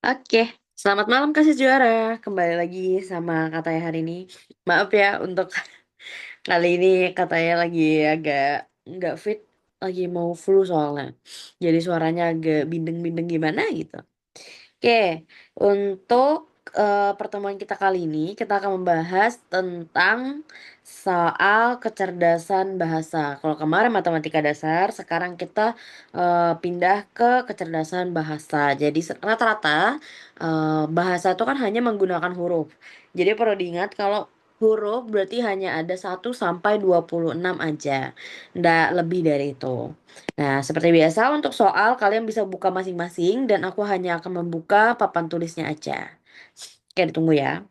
Oke, selamat malam kasih juara. Kembali lagi sama Katanya hari ini. Maaf ya untuk kali ini katanya lagi agak nggak fit, lagi mau flu soalnya. Jadi suaranya agak bindeng-bindeng gimana gitu. Oke, untuk, pertemuan kita kali ini, kita akan membahas tentang soal kecerdasan bahasa. Kalau kemarin matematika dasar, sekarang kita, pindah ke kecerdasan bahasa. Jadi rata-rata, bahasa itu kan hanya menggunakan huruf. Jadi perlu diingat kalau huruf berarti hanya ada 1 sampai 26 aja, nggak lebih dari itu. Nah, seperti biasa untuk soal kalian bisa buka masing-masing dan aku hanya akan membuka papan tulisnya aja. Oke, ditunggu ya.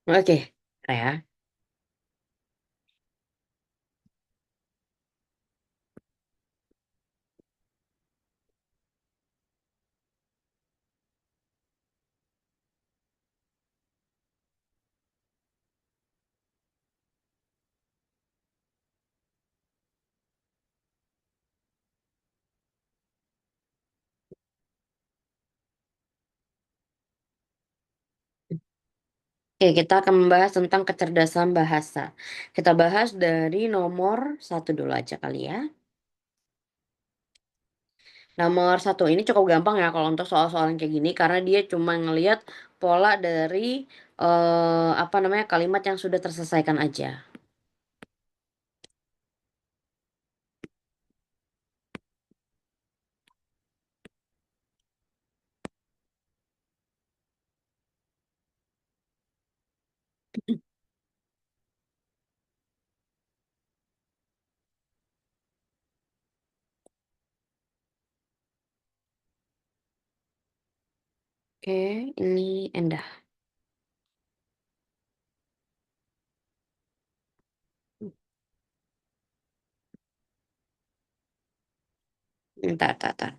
Oke, ya. Oke, kita akan membahas tentang kecerdasan bahasa. Kita bahas dari nomor satu dulu aja kali ya. Nomor satu ini cukup gampang ya kalau untuk soal-soal yang kayak gini karena dia cuma ngelihat pola dari apa namanya kalimat yang sudah terselesaikan aja. Oke, ini Endah. Entar, entar, entar.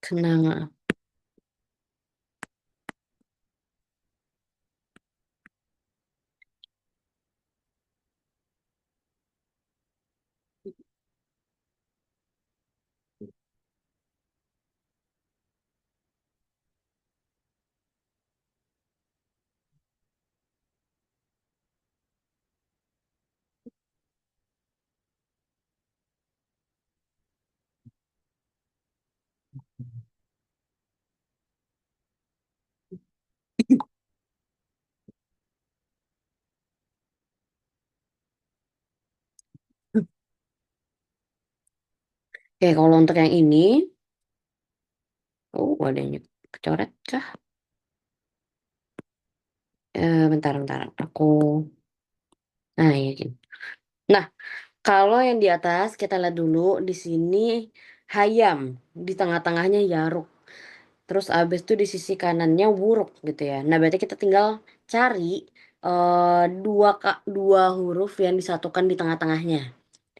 Kenanga. Oke, kalau untuk yang ini, oh ada yang kecoret kah? Bentar, bentar, aku, nah ya gini. Nah, kalau yang di atas kita lihat dulu di sini hayam, di tengah-tengahnya yaruk. Terus abis itu di sisi kanannya wuruk gitu ya. Nah, berarti kita tinggal cari dua huruf yang disatukan di tengah-tengahnya.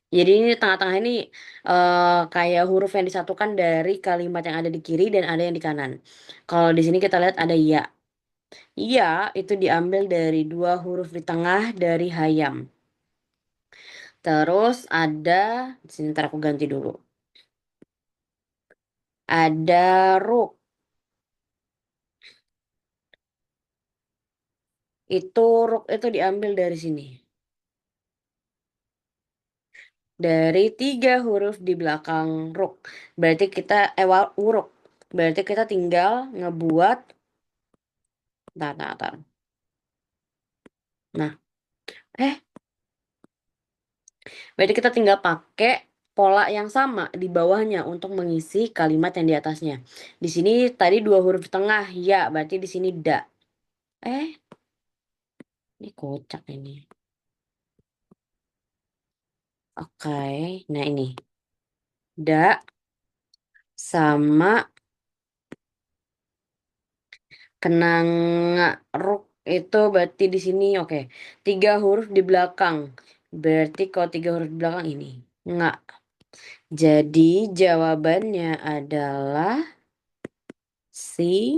Jadi ini tengah-tengah ini kayak huruf yang disatukan dari kalimat yang ada di kiri dan ada yang di kanan. Kalau di sini kita lihat ada ya. Ya itu diambil dari dua huruf di tengah dari hayam. Terus ada di sini ntar aku ganti dulu. Ada ruk. Itu ruk itu diambil dari sini. Dari tiga huruf di belakang ruk. Berarti kita wuruk. Berarti kita tinggal ngebuat. Tar, tar, tar. Nah, berarti kita tinggal pakai pola yang sama di bawahnya untuk mengisi kalimat yang di atasnya. Di sini tadi dua huruf tengah, ya, berarti di sini da. Eh, ini kocak ini. Oke, nah ini da sama kenang ruk itu berarti di sini oke. Tiga huruf di belakang. Berarti kalau tiga huruf di belakang ini nggak. Jadi jawabannya adalah si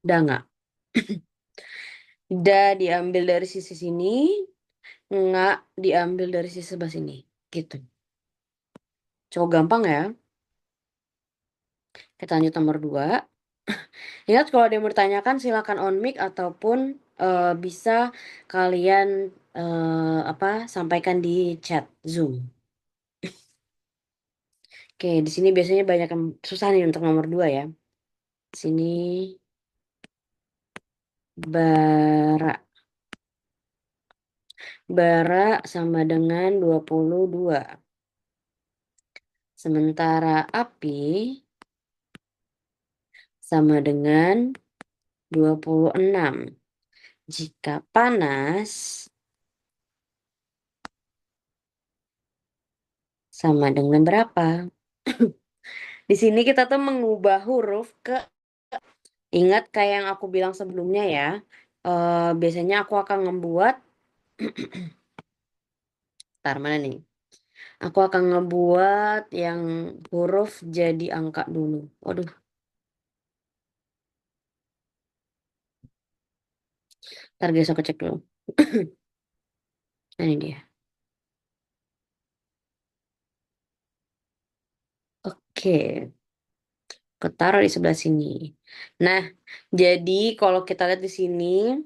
da nggak. Da diambil dari sisi sini, nggak diambil dari sisi sebelah sini. Gitu. Coba gampang ya. Kita lanjut nomor 2. Ingat kalau ada yang bertanyakan silakan on mic ataupun bisa kalian apa sampaikan di chat Zoom. Oke, di sini biasanya banyak yang susah nih untuk nomor 2 ya. Sini bara. Bara sama dengan 22. Sementara api sama dengan 26. Jika panas sama dengan berapa? Di sini kita tuh mengubah huruf ke ingat kayak yang aku bilang sebelumnya ya. Biasanya aku akan membuat tar mana nih? Aku akan ngebuat yang huruf jadi angka dulu. Waduh, ntar guys aku cek dulu. Nah, ini dia. Oke, ketaruh di sebelah sini. Nah, jadi kalau kita lihat di sini,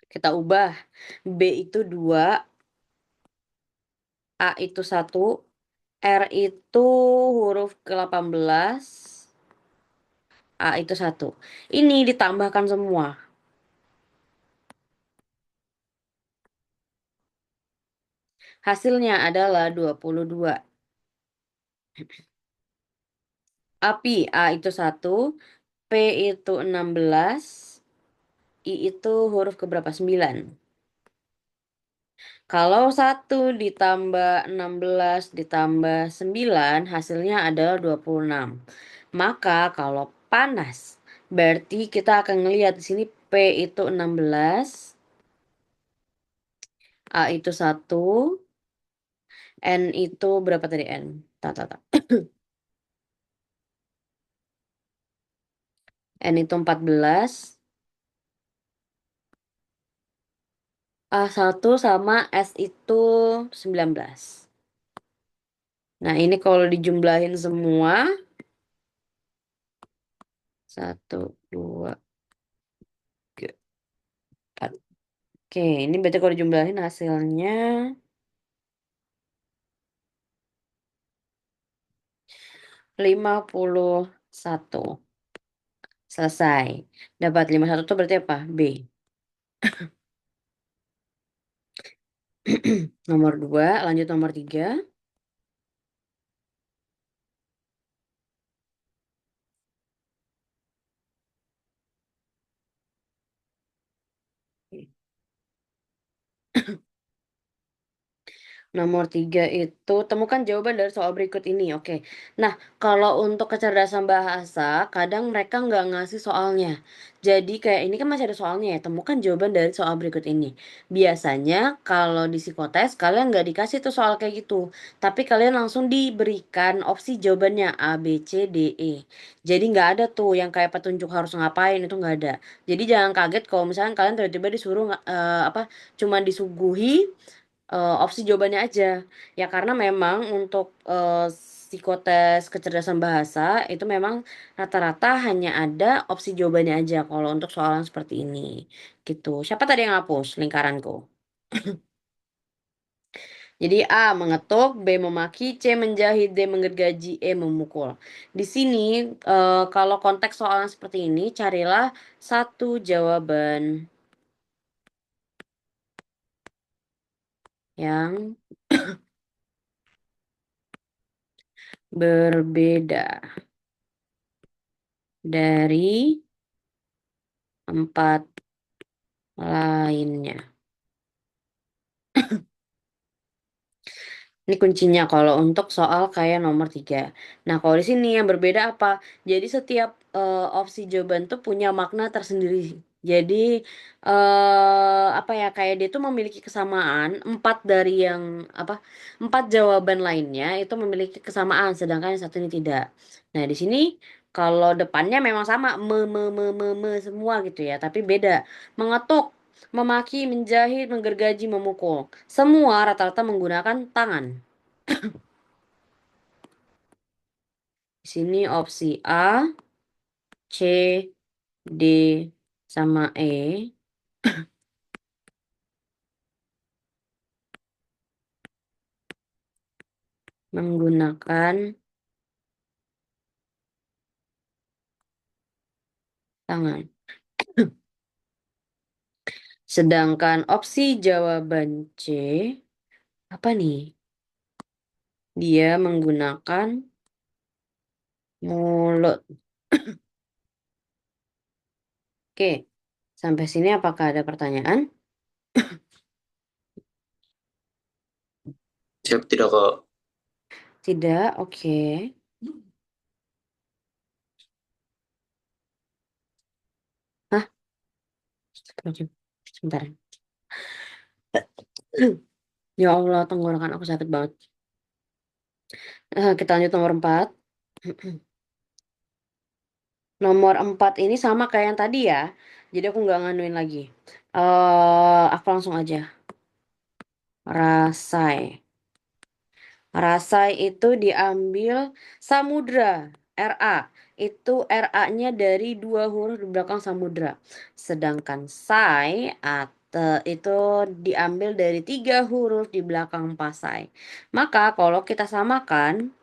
kita ubah. B itu 2, A itu 1, R itu huruf ke-18, A itu 1. Ini ditambahkan semua. Hasilnya adalah 22. Api A itu 1, P itu 16, I itu huruf keberapa? 9. Kalau 1 ditambah 16 ditambah 9 hasilnya adalah 26. Maka kalau panas berarti kita akan ngelihat di sini P itu 16, A itu 1, N itu berapa tadi N? Tak, tak, tak. N itu 14, A1 sama S itu 19. Nah, ini kalau dijumlahin semua 1, 2, 3, 4. Oke, ini berarti kalau dijumlahin hasilnya 51. Selesai. Dapat 51 itu berarti apa? B. Nomor 2, lanjut nomor 3. Nomor 3 itu temukan jawaban dari soal berikut ini. Oke. Nah, kalau untuk kecerdasan bahasa, kadang mereka nggak ngasih soalnya. Jadi kayak ini kan masih ada soalnya ya. Temukan jawaban dari soal berikut ini. Biasanya kalau di psikotes kalian nggak dikasih tuh soal kayak gitu. Tapi kalian langsung diberikan opsi jawabannya A, B, C, D, E. Jadi nggak ada tuh yang kayak petunjuk harus ngapain itu nggak ada. Jadi jangan kaget kalau misalnya kalian tiba-tiba disuruh apa cuma disuguhi opsi jawabannya aja. Ya karena memang untuk psikotes kecerdasan bahasa itu memang rata-rata hanya ada opsi jawabannya aja kalau untuk soalan seperti ini. Gitu. Siapa tadi yang hapus lingkaranku? Jadi A mengetuk, B memaki, C menjahit, D menggergaji, E memukul. Di sini kalau konteks soalan seperti ini carilah satu jawaban. yang berbeda dari empat lainnya. Ini kuncinya kalau untuk soal kayak nomor 3. Nah, kalau di sini yang berbeda apa? Jadi setiap opsi jawaban tuh punya makna tersendiri. Jadi apa ya, kayak dia tuh memiliki kesamaan empat dari yang apa? Empat jawaban lainnya itu memiliki kesamaan, sedangkan yang satu ini tidak. Nah, di sini kalau depannya memang sama semua gitu ya, tapi beda. Mengetuk, memaki, menjahit, menggergaji, memukul. Semua rata-rata menggunakan tangan. Di sini opsi A, C, D, sama E menggunakan tangan. Sedangkan opsi jawaban C, apa nih? Dia menggunakan mulut. Oke, sampai sini apakah ada pertanyaan? Siap tidak kok? Tidak, oke. Hah? Sebentar. Ya Allah, tenggorokan aku sakit banget. Kita lanjut nomor 4. Nomor 4 ini sama kayak yang tadi ya. Jadi aku nggak nganuin lagi. Aku langsung aja. Rasai. Rasai itu diambil samudra. RA. Itu RA-nya dari dua huruf di belakang samudra. Sedangkan sai itu diambil dari tiga huruf di belakang pasai. Maka kalau kita samakan,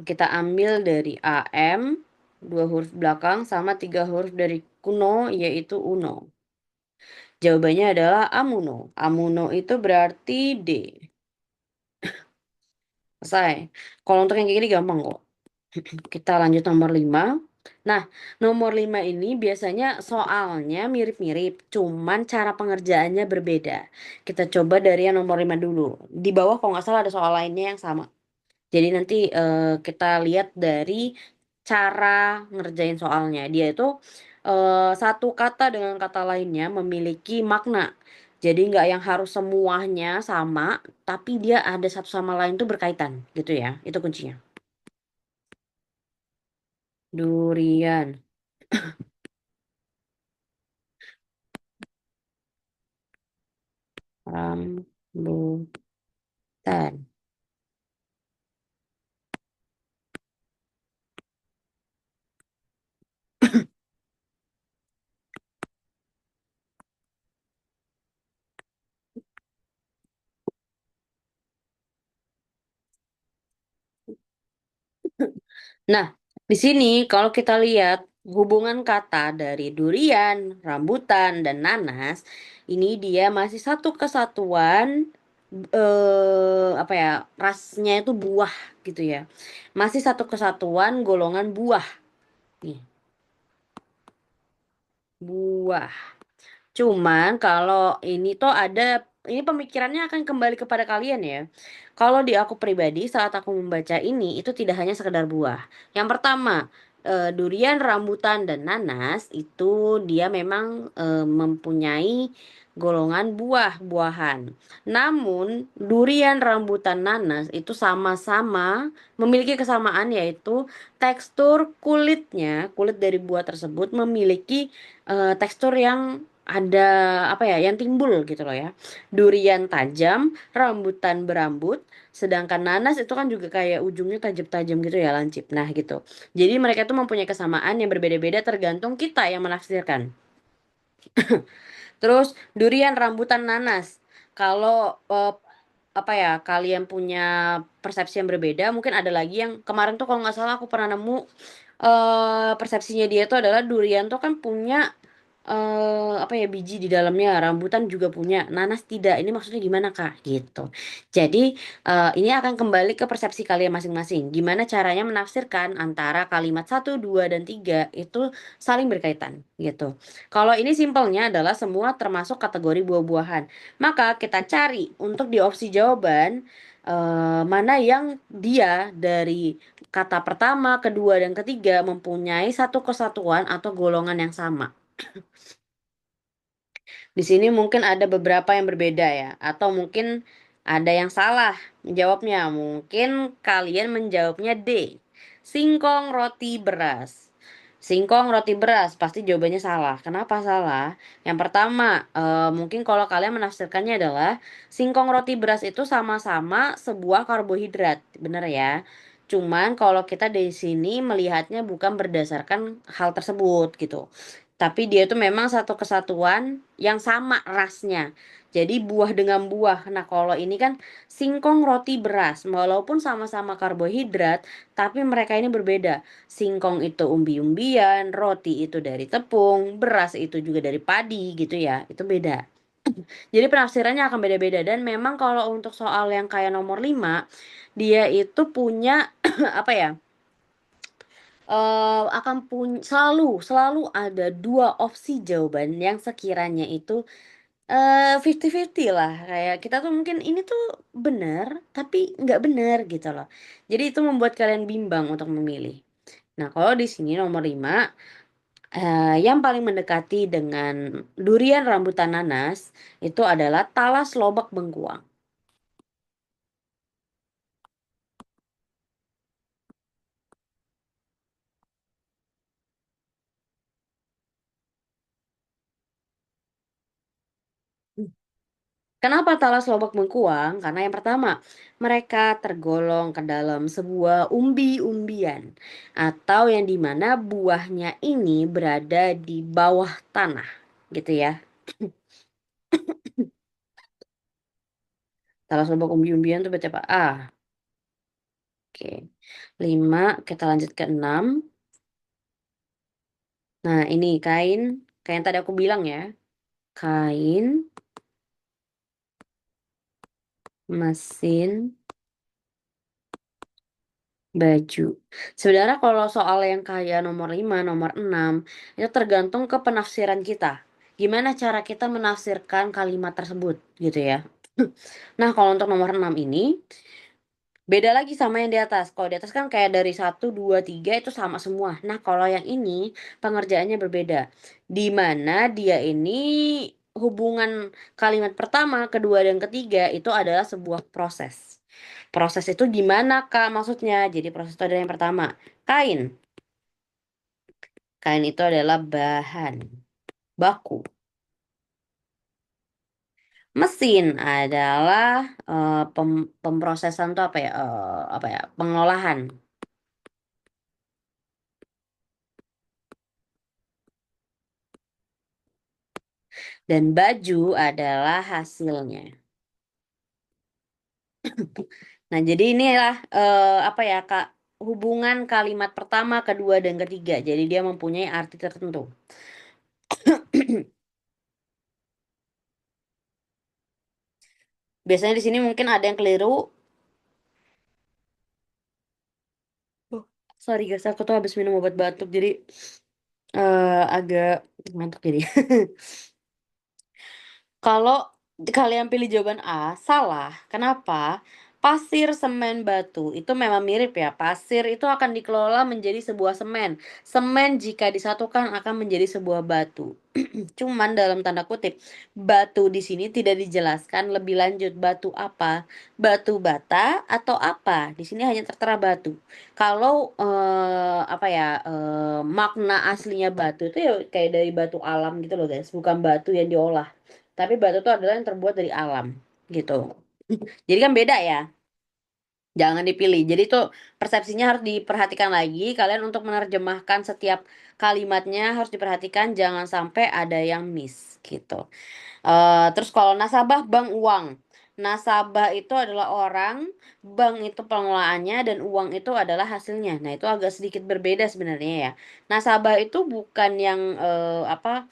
kita ambil dari AM, dua huruf belakang, sama tiga huruf dari kuno, yaitu uno. Jawabannya adalah Amuno. Amuno itu berarti D. Selesai. Kalau untuk yang kayak gini gampang kok. Kita lanjut nomor 5. Nah, nomor 5 ini biasanya soalnya mirip-mirip, cuman cara pengerjaannya berbeda. Kita coba dari yang nomor 5 dulu. Di bawah kalau nggak salah ada soal lainnya yang sama. Jadi nanti kita lihat dari cara ngerjain soalnya. Dia itu satu kata dengan kata lainnya memiliki makna. Jadi nggak yang harus semuanya sama, tapi dia ada satu sama lain tuh berkaitan gitu ya. Itu kuncinya. Durian, rambutan. Nah, di sini kalau kita lihat hubungan kata dari durian, rambutan, dan nanas, ini dia masih satu kesatuan apa ya, rasnya itu buah gitu ya. Masih satu kesatuan golongan buah. Nih, buah. Cuman kalau ini tuh ada, ini pemikirannya akan kembali kepada kalian ya. Kalau di aku pribadi saat aku membaca ini itu tidak hanya sekedar buah. Yang pertama, durian, rambutan dan nanas itu dia memang mempunyai golongan buah-buahan. Namun durian, rambutan, nanas itu sama-sama memiliki kesamaan, yaitu tekstur kulitnya, kulit dari buah tersebut memiliki tekstur yang ada apa ya, yang timbul gitu loh ya. Durian tajam, rambutan berambut, sedangkan nanas itu kan juga kayak ujungnya tajam-tajam gitu ya, lancip. Nah gitu. Jadi mereka itu mempunyai kesamaan yang berbeda-beda tergantung kita yang menafsirkan. Terus durian, rambutan, nanas. Kalau apa ya, kalian punya persepsi yang berbeda, mungkin ada lagi yang kemarin tuh kalau nggak salah aku pernah nemu persepsinya dia tuh adalah durian tuh kan punya apa ya, biji di dalamnya, rambutan juga punya, nanas tidak. Ini maksudnya gimana Kak? Gitu. Jadi ini akan kembali ke persepsi kalian masing-masing. Gimana caranya menafsirkan antara kalimat satu, 2, dan 3 itu saling berkaitan gitu. Kalau ini simpelnya adalah semua termasuk kategori buah-buahan. Maka kita cari untuk di opsi jawaban mana yang dia dari kata pertama, kedua, dan ketiga mempunyai satu kesatuan atau golongan yang sama. Di sini mungkin ada beberapa yang berbeda ya, atau mungkin ada yang salah menjawabnya. Mungkin kalian menjawabnya D. Singkong roti beras. Singkong roti beras pasti jawabannya salah. Kenapa salah? Yang pertama, mungkin kalau kalian menafsirkannya adalah singkong roti beras itu sama-sama sebuah karbohidrat, bener ya? Cuman kalau kita di sini melihatnya bukan berdasarkan hal tersebut gitu. Tapi dia itu memang satu kesatuan yang sama rasnya. Jadi buah dengan buah. Nah, kalau ini kan singkong roti beras, walaupun sama-sama karbohidrat, tapi mereka ini berbeda. Singkong itu umbi-umbian, roti itu dari tepung, beras itu juga dari padi gitu ya. Itu beda. Jadi penafsirannya akan beda-beda dan memang kalau untuk soal yang kayak nomor 5, dia itu punya apa ya? Akan selalu selalu ada dua opsi jawaban yang sekiranya itu 50-50 lah, kayak kita tuh mungkin ini tuh benar tapi nggak benar gitu loh. Jadi itu membuat kalian bimbang untuk memilih. Nah, kalau di sini nomor 5, yang paling mendekati dengan durian rambutan nanas itu adalah talas lobak bengkuang. Kenapa talas lobak bengkuang? Karena yang pertama, mereka tergolong ke dalam sebuah umbi-umbian atau yang dimana buahnya ini berada di bawah tanah, gitu ya. Talas lobak umbi-umbian tuh baca apa? Ah, oke. 5, kita lanjut ke 6. Nah, ini kain, kayak yang tadi aku bilang ya. Kain, mesin, baju. Sebenarnya kalau soal yang kayak nomor 5, nomor 6 itu tergantung ke penafsiran kita. Gimana cara kita menafsirkan kalimat tersebut gitu ya. Nah, kalau untuk nomor 6 ini beda lagi sama yang di atas. Kalau di atas kan kayak dari satu, 2, 3 itu sama semua. Nah, kalau yang ini pengerjaannya berbeda. Di mana dia ini hubungan kalimat pertama, kedua, dan ketiga itu adalah sebuah proses. Proses itu gimana, Kak? Maksudnya, jadi proses itu adalah yang pertama, kain. Kain itu adalah bahan baku. Mesin adalah pemrosesan tuh apa ya? Apa ya? Pengolahan. Dan baju adalah hasilnya. Nah, jadi inilah apa ya, Kak? Hubungan kalimat pertama, kedua, dan ketiga. Jadi dia mempunyai arti tertentu. Biasanya di sini mungkin ada yang keliru. Oh, sorry guys, aku tuh habis minum obat batuk, jadi agak ngantuk jadi. Kalau kalian pilih jawaban A, salah. Kenapa? Pasir, semen, batu itu memang mirip ya. Pasir itu akan dikelola menjadi sebuah semen. Semen jika disatukan akan menjadi sebuah batu. Cuman dalam tanda kutip, batu di sini tidak dijelaskan lebih lanjut batu apa, batu bata atau apa. Di sini hanya tertera batu. Kalau apa ya, makna aslinya batu itu ya kayak dari batu alam gitu loh guys, bukan batu yang diolah. Tapi batu itu adalah yang terbuat dari alam gitu. Jadi kan beda ya. Jangan dipilih. Jadi itu persepsinya harus diperhatikan lagi. Kalian untuk menerjemahkan setiap kalimatnya harus diperhatikan jangan sampai ada yang miss gitu. Terus kalau nasabah bank uang. Nasabah itu adalah orang, bank itu pengelolaannya dan uang itu adalah hasilnya. Nah, itu agak sedikit berbeda sebenarnya ya. Nasabah itu bukan yang apa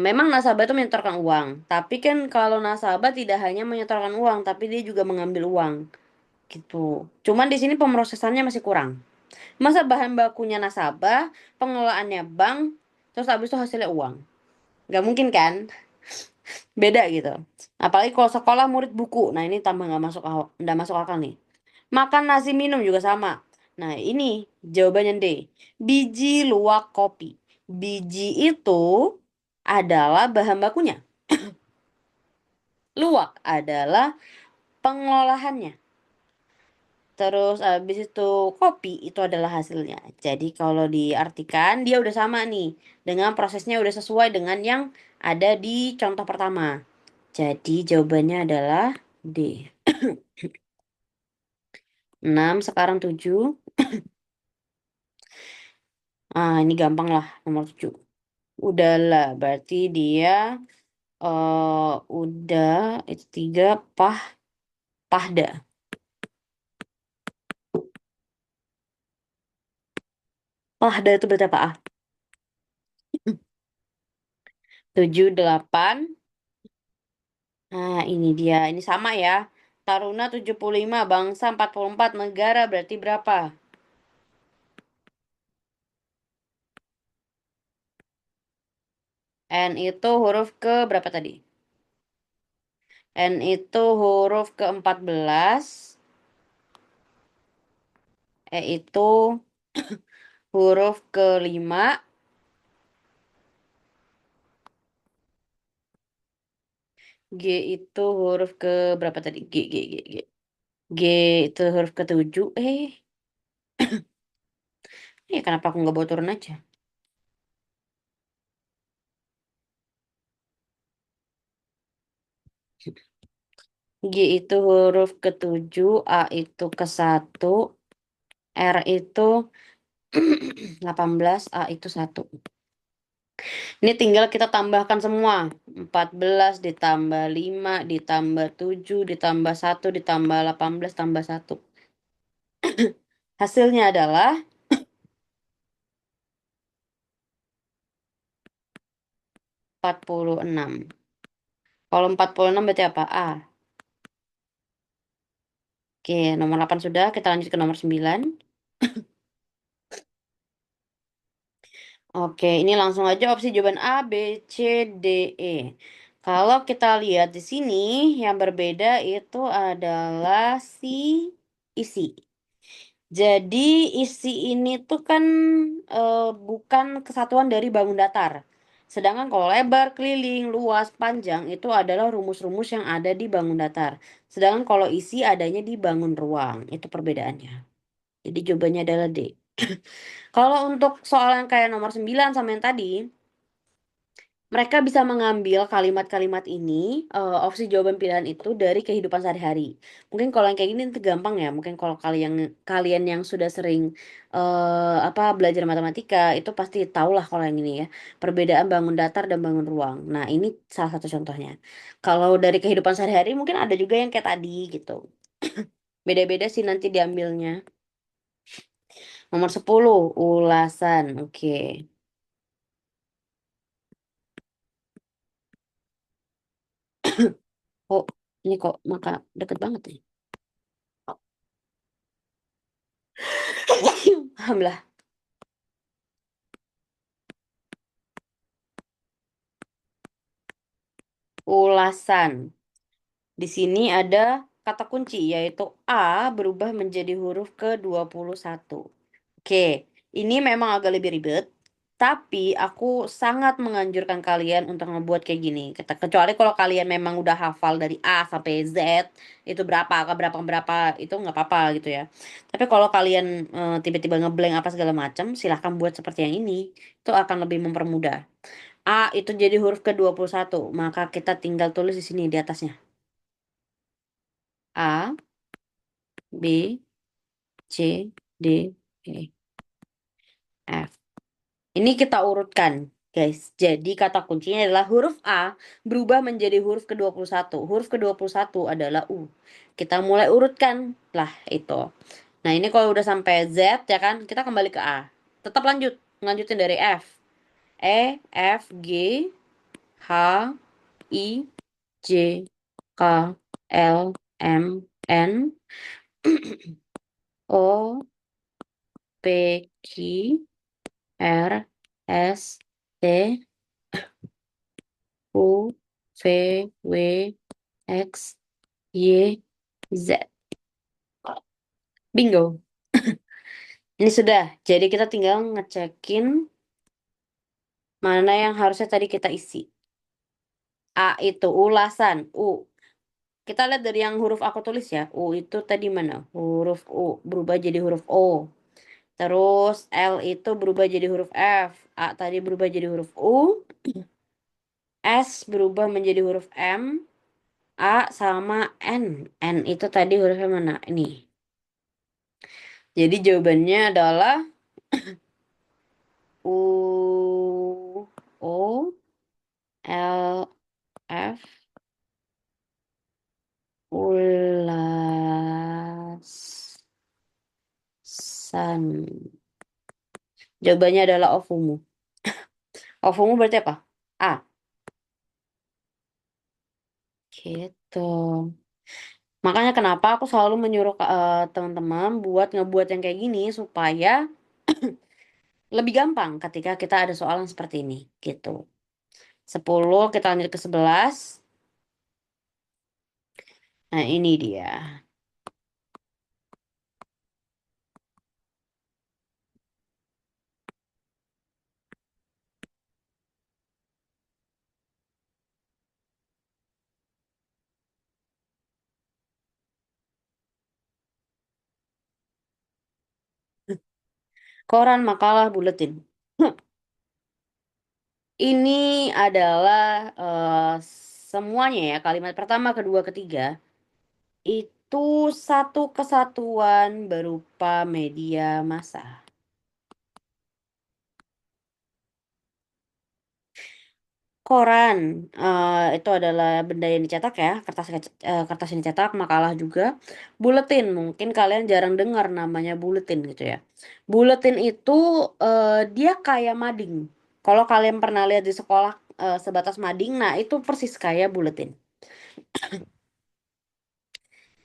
Memang nasabah itu menyetorkan uang, tapi kan kalau nasabah tidak hanya menyetorkan uang, tapi dia juga mengambil uang, gitu. Cuman di sini pemrosesannya masih kurang. Masa bahan bakunya nasabah, pengelolaannya bank, terus habis itu hasilnya uang. Nggak mungkin kan? Beda gitu. Apalagi kalau sekolah murid buku. Nah, ini tambah nggak masuk akal nih. Makan nasi minum juga sama. Nah, ini jawabannya D. Biji luwak kopi. Biji itu adalah bahan bakunya. Luwak adalah pengolahannya. Terus habis itu kopi itu adalah hasilnya. Jadi kalau diartikan dia udah sama nih. Dengan prosesnya udah sesuai dengan yang ada di contoh pertama. Jadi jawabannya adalah D. 6 sekarang 7. Ah, ini gampang lah nomor 7. Udahlah, berarti dia udah itu 3 pahda. Pahda itu berarti apa? Ah, 7 8. Nah, ini dia. Ini sama ya. Taruna 75, bangsa 44, negara berarti berapa? N itu huruf ke berapa tadi? N itu huruf ke-14. E itu huruf ke-5. G itu huruf ke berapa tadi? G. G itu huruf ke-7. Kenapa aku nggak bawa turun aja? G itu huruf ke-7, A itu ke-1, R itu 18, A itu 1. Ini tinggal kita tambahkan semua. 14 ditambah 5 ditambah 7 ditambah 1 ditambah 18 tambah 1. Hasilnya adalah 46. Kalau 46 berarti apa? A. Oke, nomor 8 sudah. Kita lanjut ke nomor 9. Oke, ini langsung aja opsi jawaban A, B, C, D, E. Kalau kita lihat di sini, yang berbeda itu adalah si isi. Jadi isi ini tuh kan bukan kesatuan dari bangun datar. Sedangkan kalau lebar, keliling, luas, panjang itu adalah rumus-rumus yang ada di bangun datar. Sedangkan kalau isi adanya di bangun ruang. Itu perbedaannya. Jadi jawabannya adalah D. Kalau untuk soal yang kayak nomor 9 sama yang tadi, mereka bisa mengambil kalimat-kalimat ini, opsi jawaban pilihan itu dari kehidupan sehari-hari. Mungkin kalau yang kayak gini itu gampang ya. Mungkin kalau kalian kalian yang sudah sering apa belajar matematika itu pasti tahu lah kalau yang ini ya. Perbedaan bangun datar dan bangun ruang. Nah, ini salah satu contohnya. Kalau dari kehidupan sehari-hari mungkin ada juga yang kayak tadi gitu. Beda-beda sih nanti diambilnya. Nomor 10 ulasan. Oke. Oh, ini kok maka deket banget nih. Alhamdulillah. Ulasan. Di sini ada kata kunci yaitu A berubah menjadi huruf ke-21. Oke, ini memang agak lebih ribet, tapi aku sangat menganjurkan kalian untuk ngebuat kayak gini. Kecuali kalau kalian memang udah hafal dari A sampai Z, itu berapa, ke berapa, berapa, itu nggak apa-apa gitu ya. Tapi kalau kalian tiba-tiba ngeblank apa segala macam, silahkan buat seperti yang ini. Itu akan lebih mempermudah. A itu jadi huruf ke-21, maka kita tinggal tulis di sini di atasnya. A, B, C, D, E, F. Ini kita urutkan, guys. Jadi kata kuncinya adalah huruf A berubah menjadi huruf ke-21. Huruf ke-21 adalah U. Kita mulai urutkan lah itu. Nah, ini kalau udah sampai Z ya kan, kita kembali ke A. Tetap lanjut. Lanjutin dari F. E, F, G. H I J K L M N O P Q R S T U V W X Y Z. Bingo. Ini sudah. Jadi kita tinggal ngecekin mana yang harusnya tadi kita isi. A itu ulasan U. Kita lihat dari yang huruf aku tulis ya. U itu tadi mana? Huruf U berubah jadi huruf O. Terus L itu berubah jadi huruf F. A tadi berubah jadi huruf U. S berubah menjadi huruf M. A sama N. N itu tadi hurufnya mana? Ini. Jadi jawabannya adalah U O L F ulasan. Jawabannya adalah ovumu. Ovumu berarti apa? A. Gitu. Makanya kenapa aku selalu menyuruh teman-teman buat ngebuat yang kayak gini supaya lebih gampang ketika kita ada soal yang seperti ini. Gitu. 10, kita lanjut ke 11. Nah, ini dia. Koran, makalah, buletin. Ini adalah semuanya ya, kalimat pertama, kedua, ketiga. Itu satu kesatuan berupa media massa. Koran itu adalah benda yang dicetak ya, kertas yang dicetak, makalah juga. Buletin, mungkin kalian jarang dengar namanya buletin gitu ya. Buletin itu dia kayak mading. Kalau kalian pernah lihat di sekolah sebatas mading, nah itu persis kayak buletin.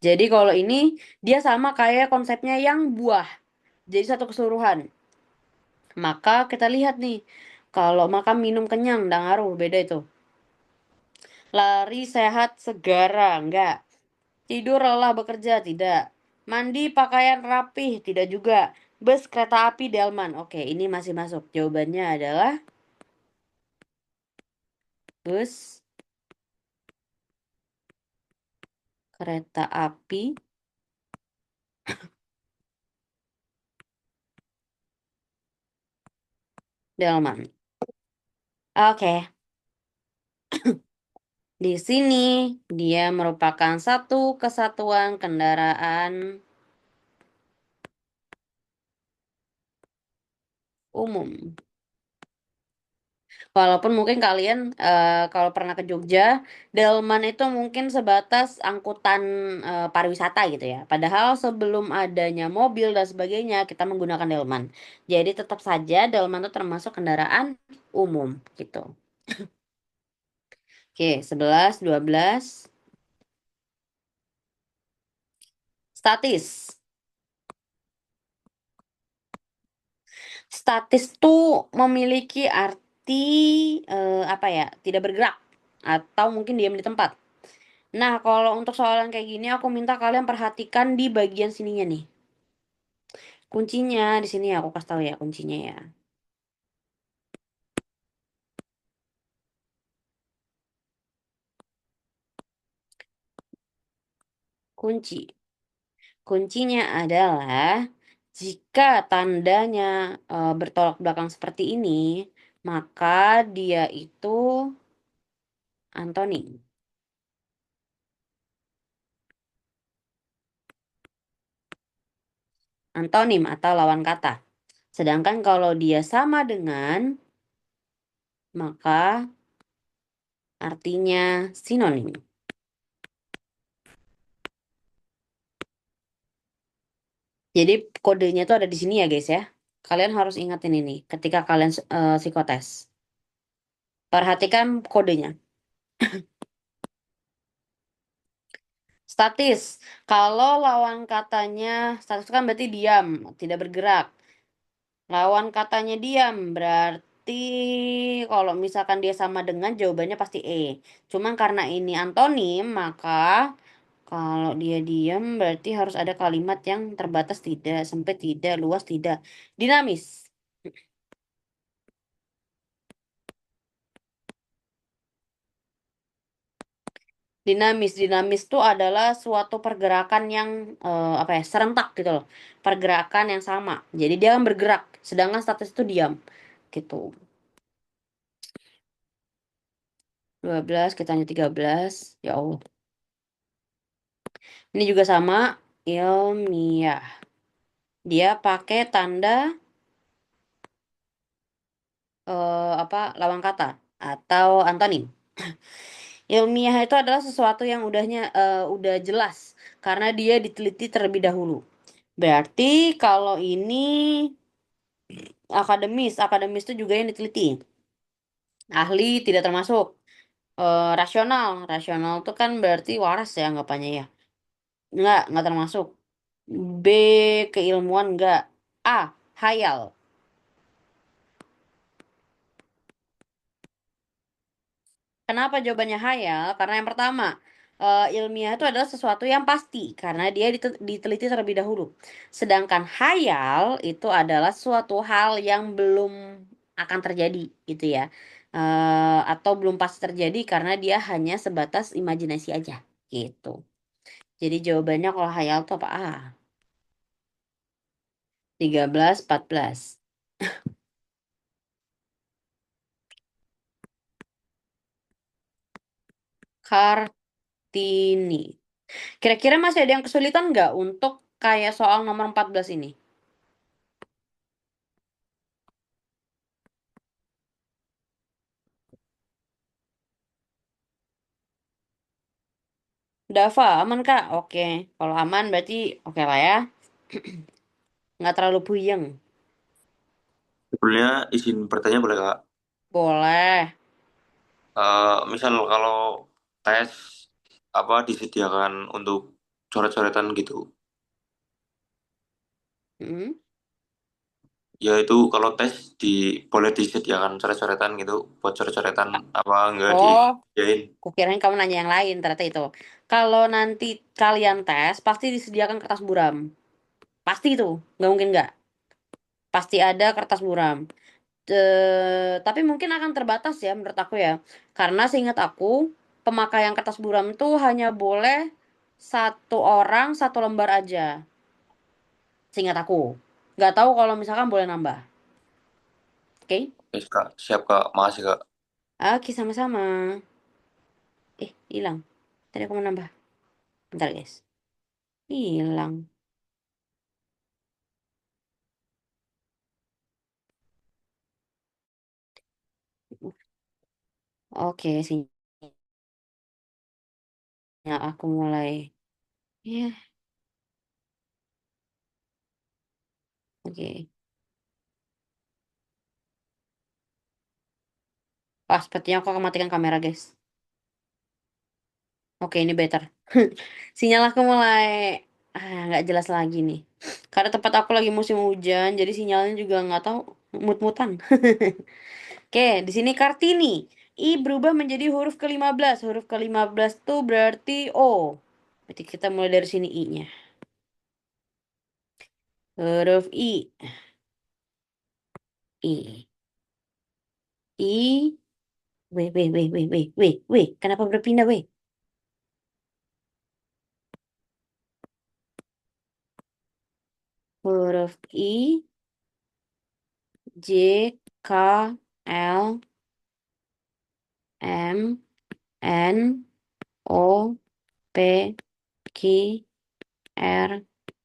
Jadi kalau ini dia sama kayak konsepnya yang buah. Jadi satu keseluruhan. Maka kita lihat nih, kalau makan minum kenyang, nggak ngaruh, beda itu. Lari sehat segara, enggak. Tidur lelah bekerja, tidak. Mandi pakaian rapih, tidak juga. Bus kereta api delman. Oke, ini masih masuk. Jawabannya adalah bus kereta api delman. Oke, di sini dia merupakan satu kesatuan kendaraan umum. Walaupun mungkin kalian kalau pernah ke Jogja, delman itu mungkin sebatas angkutan pariwisata gitu ya. Padahal sebelum adanya mobil dan sebagainya, kita menggunakan delman. Jadi tetap saja delman itu termasuk kendaraan umum gitu. Oke, 11, 12. Statis. Statis tuh memiliki arti apa ya? Tidak bergerak atau mungkin diam di tempat. Nah, kalau untuk soalan kayak gini aku minta kalian perhatikan di bagian sininya nih. Kuncinya di sini ya, aku kasih tahu ya kuncinya ya. Kunci. Kuncinya adalah jika tandanya bertolak belakang seperti ini, maka dia itu antonim. Antonim atau lawan kata. Sedangkan kalau dia sama dengan, maka artinya sinonim. Jadi kodenya tuh ada di sini ya guys ya. Kalian harus ingatin ini ketika kalian psikotes. Perhatikan kodenya. Statis. Kalau lawan katanya statis kan berarti diam, tidak bergerak. Lawan katanya diam, berarti kalau misalkan dia sama dengan jawabannya pasti E. Cuman karena ini antonim, maka kalau dia diam berarti harus ada kalimat yang terbatas tidak, sempit tidak, luas tidak. Dinamis. Dinamis, dinamis itu adalah suatu pergerakan yang apa ya, serentak gitu loh. Pergerakan yang sama. Jadi dia akan bergerak, sedangkan statis itu diam. Gitu. 12 kita hanya 13. Ya Allah. Ini juga sama, ilmiah. Dia pakai tanda apa, lawan kata atau antonim. Ilmiah itu adalah sesuatu yang udah jelas karena dia diteliti terlebih dahulu. Berarti kalau ini akademis, akademis itu juga yang diteliti. Ahli tidak termasuk. Rasional, rasional itu kan berarti waras ya anggapannya ya. Enggak termasuk. B, keilmuan enggak. A, hayal. Kenapa jawabannya hayal? Karena yang pertama, ilmiah itu adalah sesuatu yang pasti karena dia diteliti terlebih dahulu. Sedangkan hayal itu adalah suatu hal yang belum akan terjadi gitu ya. Atau belum pasti terjadi karena dia hanya sebatas imajinasi aja gitu. Jadi jawabannya kalau hayal itu apa? A. 13, 14. Kartini. Kira-kira masih ada yang kesulitan nggak untuk kayak soal nomor 14 ini? Dava, aman Kak? Oke. Kalau aman berarti oke lah ya. Nggak terlalu puyeng. Sebetulnya izin bertanya boleh Kak? Boleh. Misal kalau tes apa disediakan untuk coret-coretan gitu, Hmm. ya itu kalau tes boleh disediakan coret-coretan gitu buat coret-coretan apa enggak Oh, disediain? kukirain kamu nanya yang lain ternyata itu. Kalau nanti kalian tes, pasti disediakan kertas buram. Pasti itu. Nggak mungkin nggak. Pasti ada kertas buram. Tapi mungkin akan terbatas ya menurut aku ya. Karena seingat aku, pemakaian kertas buram itu hanya boleh satu orang satu lembar aja. Seingat aku. Nggak tahu kalau misalkan boleh nambah. Oke? Yes, Kak, siap Kak, makasih Kak. Oke, sama-sama. Hilang. Tadi aku mau nambah. Bentar, guys. Hilang. Oke, sinyal aku mulai. Ya, oke. Wah, sepertinya aku akan matikan kamera, guys. Oke, ini better. Sinyal aku mulai nggak jelas lagi nih. Karena tempat aku lagi musim hujan, jadi sinyalnya juga nggak tahu mut-mutan. Oke, di sini Kartini. I berubah menjadi huruf ke-15. Huruf ke-15 tuh berarti O. Berarti kita mulai dari sini I-nya. Huruf I. I. I. Weh. Kenapa berpindah, weh? Huruf I. J. K. L. M. N. O. P. Q. R.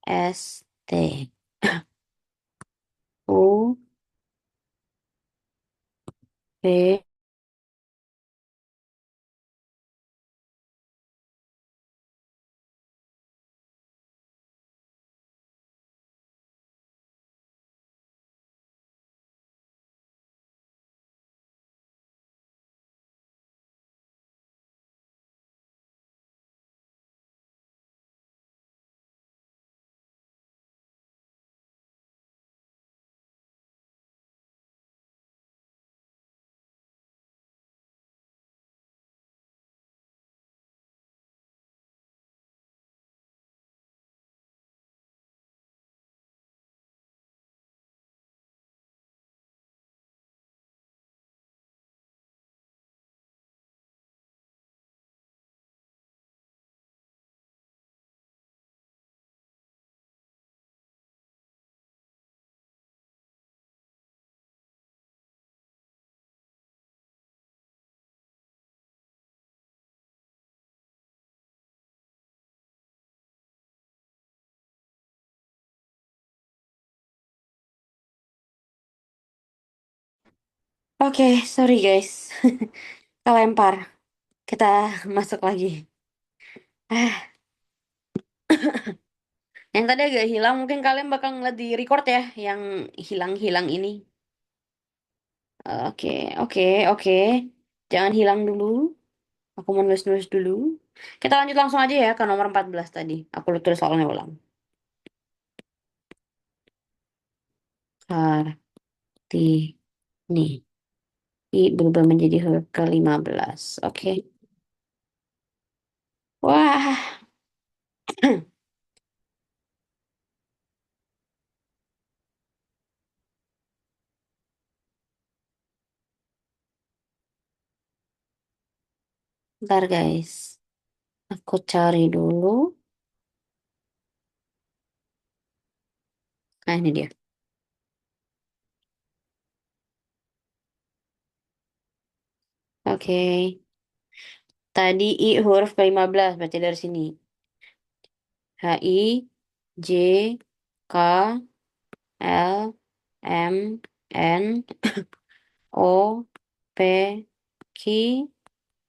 S. T. U. P. Oke, sorry guys. Kelempar. Kita masuk lagi. Ah, yang tadi agak hilang, mungkin kalian bakal ngeliat di record ya, yang hilang-hilang ini. Oke, oke, oke. Jangan hilang dulu. Aku mau nulis-nulis dulu. Kita lanjut langsung aja ya ke nomor 14 tadi. Aku tulis soalnya ulang. Kartini. I berubah menjadi huruf ke-15. Oke. Wah, ntar guys. Aku cari dulu. Nah, ini dia. Oke. Tadi I huruf ke-15, berarti dari sini. H, I, J, K, L, M, N, O, P, Q,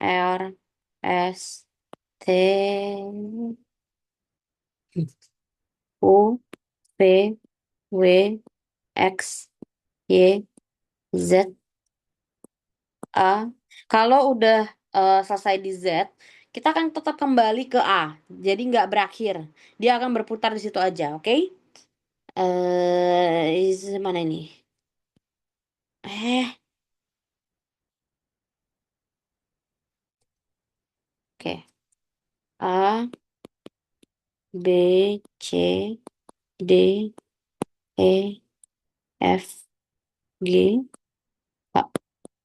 R, S, T, U, V, W, X, Y, Z, A. Kalau udah selesai di Z, kita akan tetap kembali ke A. Jadi nggak berakhir. Dia akan berputar di situ aja, oke? Mana ini? Eh, oke. A, B, C, D, E, F, G, H.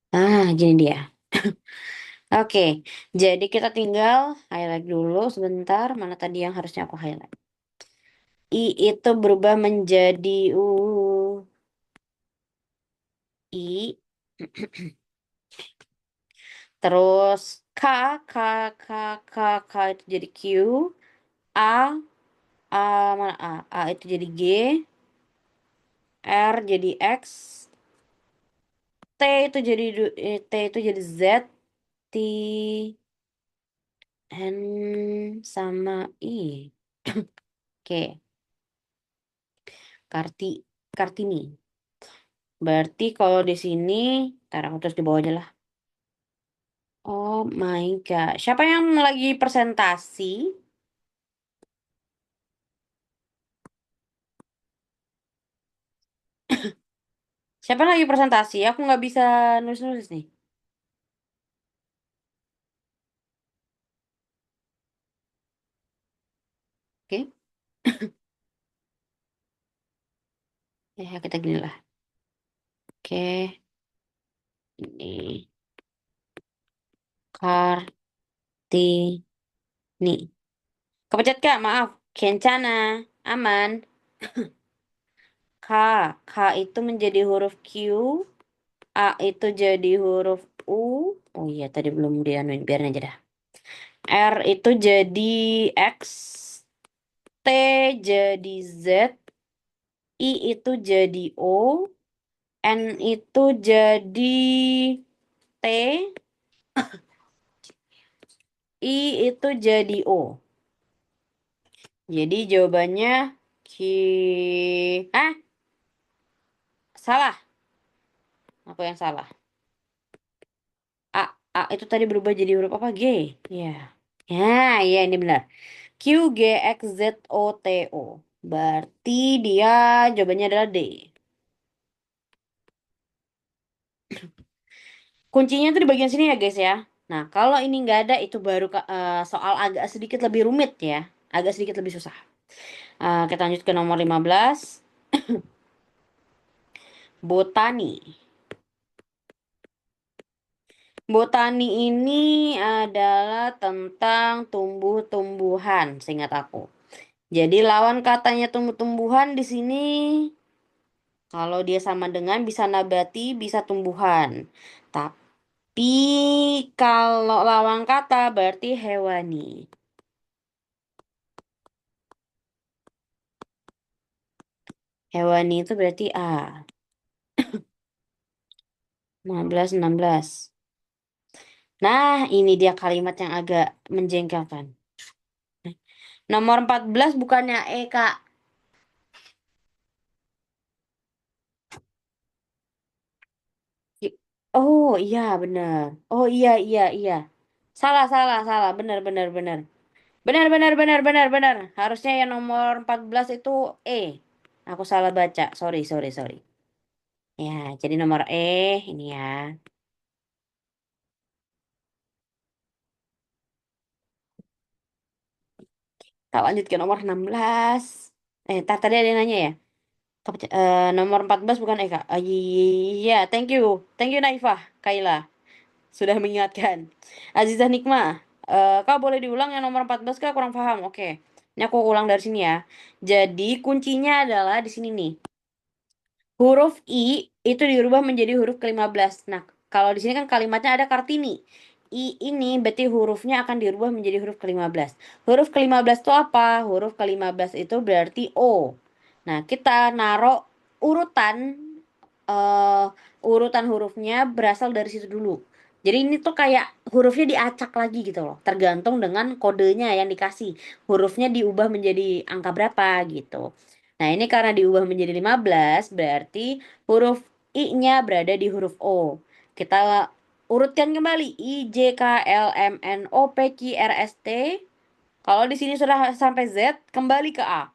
Ah, gini dia. Oke, jadi kita tinggal highlight dulu sebentar. Mana tadi yang harusnya aku highlight? I itu berubah menjadi I. Terus K, K, K, K, K itu jadi Q. A, A mana A? A itu jadi G. R jadi X. T itu jadi T itu jadi Z. T, N sama I. Oke, Kartini. Berarti kalau di sini, ntar aku terus di bawah aja lah. Oh my God. Siapa yang lagi presentasi? Siapa yang lagi presentasi? Aku nggak bisa nulis-nulis nih. Oke. Ya, kita gini lah. Oke. Ini. Kartini. Kepencet Kak, maaf. Kencana. Aman. K. K itu menjadi huruf Q. A itu jadi huruf U. Oh iya, tadi belum dianuin. Biarin aja dah. R itu jadi X. T jadi Z. I itu jadi O. N itu jadi T. I itu jadi O. Jadi jawabannya Q. Ah, salah. Aku yang salah. A. A itu tadi berubah jadi huruf apa? G. Ya. Ya, ya ini benar. Q, G, X, Z, O, T, O. Berarti dia jawabannya adalah D. Kuncinya tuh di bagian sini ya guys ya. Nah, kalau ini nggak ada itu baru soal agak sedikit lebih rumit ya. Agak sedikit lebih susah. Kita lanjut ke nomor 15. Botani. Botani ini adalah tentang tumbuh-tumbuhan, seingat aku. Jadi lawan katanya tumbuh-tumbuhan di sini kalau dia sama dengan bisa nabati, bisa tumbuhan. Tapi kalau lawan kata berarti hewani. Hewani itu berarti A. 15, 16. Nah, ini dia kalimat yang agak menjengkelkan. Nomor 14 bukannya E, Kak. Oh, iya, benar. Oh, iya, iya, iya. Salah, salah, salah. Benar, benar, benar. Benar, benar, benar, benar, benar. Harusnya yang nomor 14 itu E. Aku salah baca. Sorry, sorry, sorry. Ya, jadi nomor E ini ya. Tak lanjut ke nomor 16. Tadi ada yang nanya ya. Nomor 14 bukan Eka. Iya, thank you. Thank you Naifah, Kaila. Sudah mengingatkan. Azizah Nikma. Kak boleh diulang yang nomor 14 Kak kurang paham. Oke. Ini aku ulang dari sini ya. Jadi kuncinya adalah di sini nih. Huruf I itu dirubah menjadi huruf ke-15. Nah, kalau di sini kan kalimatnya ada Kartini. I ini berarti hurufnya akan dirubah menjadi huruf ke-15. Huruf ke-15 itu apa? Huruf ke-15 itu berarti O. Nah, kita naruh urutan eh urutan hurufnya berasal dari situ dulu. Jadi ini tuh kayak hurufnya diacak lagi gitu loh. Tergantung dengan kodenya yang dikasih. Hurufnya diubah menjadi angka berapa gitu. Nah, ini karena diubah menjadi 15, berarti huruf I-nya berada di huruf O. Kita urutkan kembali I, J, K, L, M, N, O, P, Q, R, S, T. Kalau di sini sudah sampai Z, kembali ke A.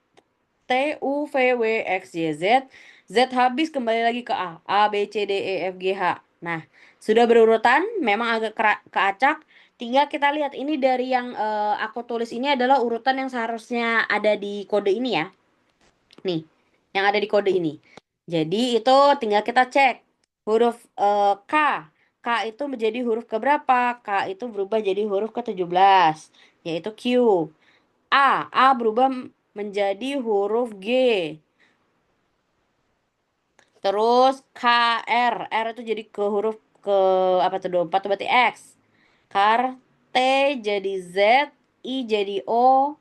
T, U, V, W, X, Y, Z. Z habis kembali lagi ke A. A, B, C, D, E, F, G, H. Nah, sudah berurutan, memang agak keacak. Tinggal kita lihat ini dari yang aku tulis ini adalah urutan yang seharusnya ada di kode ini ya. Nih, yang ada di kode ini. Jadi itu tinggal kita cek. Huruf K. K itu menjadi huruf keberapa? K itu berubah jadi huruf ke-17, yaitu Q. A berubah menjadi huruf G. Terus K, R itu jadi ke huruf ke apa tuh 24 berarti X. Kar T jadi Z, I jadi O,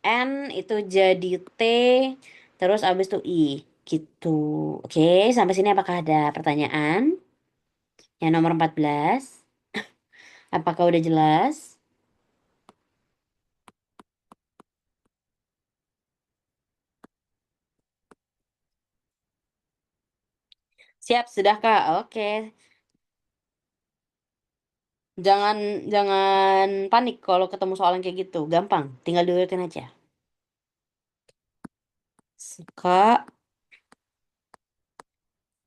N itu jadi T, terus abis itu I. Gitu. Oke, sampai sini apakah ada pertanyaan? Yang nomor 14. Apakah udah jelas? Siap, sudah Kak? Oke. Jangan jangan panik kalau ketemu soal yang kayak gitu. Gampang, tinggal diurutin aja. Suka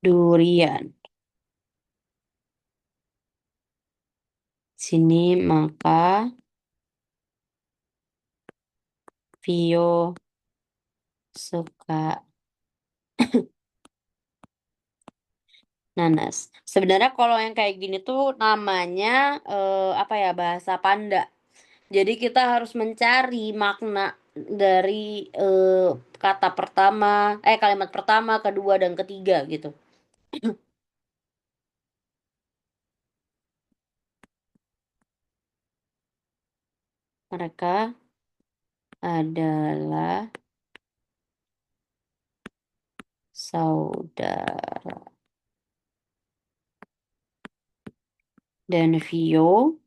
durian. Sini maka Vio suka nanas. Sebenarnya kalau yang kayak gini tuh namanya apa ya bahasa Panda. Jadi kita harus mencari makna dari eh, kata pertama, kalimat pertama, kedua dan ketiga gitu. Mereka adalah saudara. Dan Vio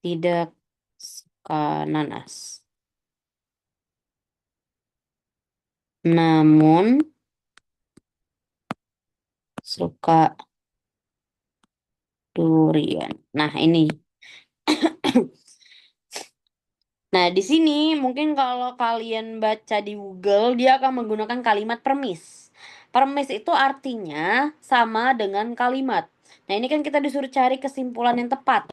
tidak suka nanas. Namun suka durian. Nah, ini. Nah, di sini mungkin kalau kalian baca di Google, dia akan menggunakan kalimat permis. Permis itu artinya sama dengan kalimat. Nah, ini kan kita disuruh cari kesimpulan yang tepat.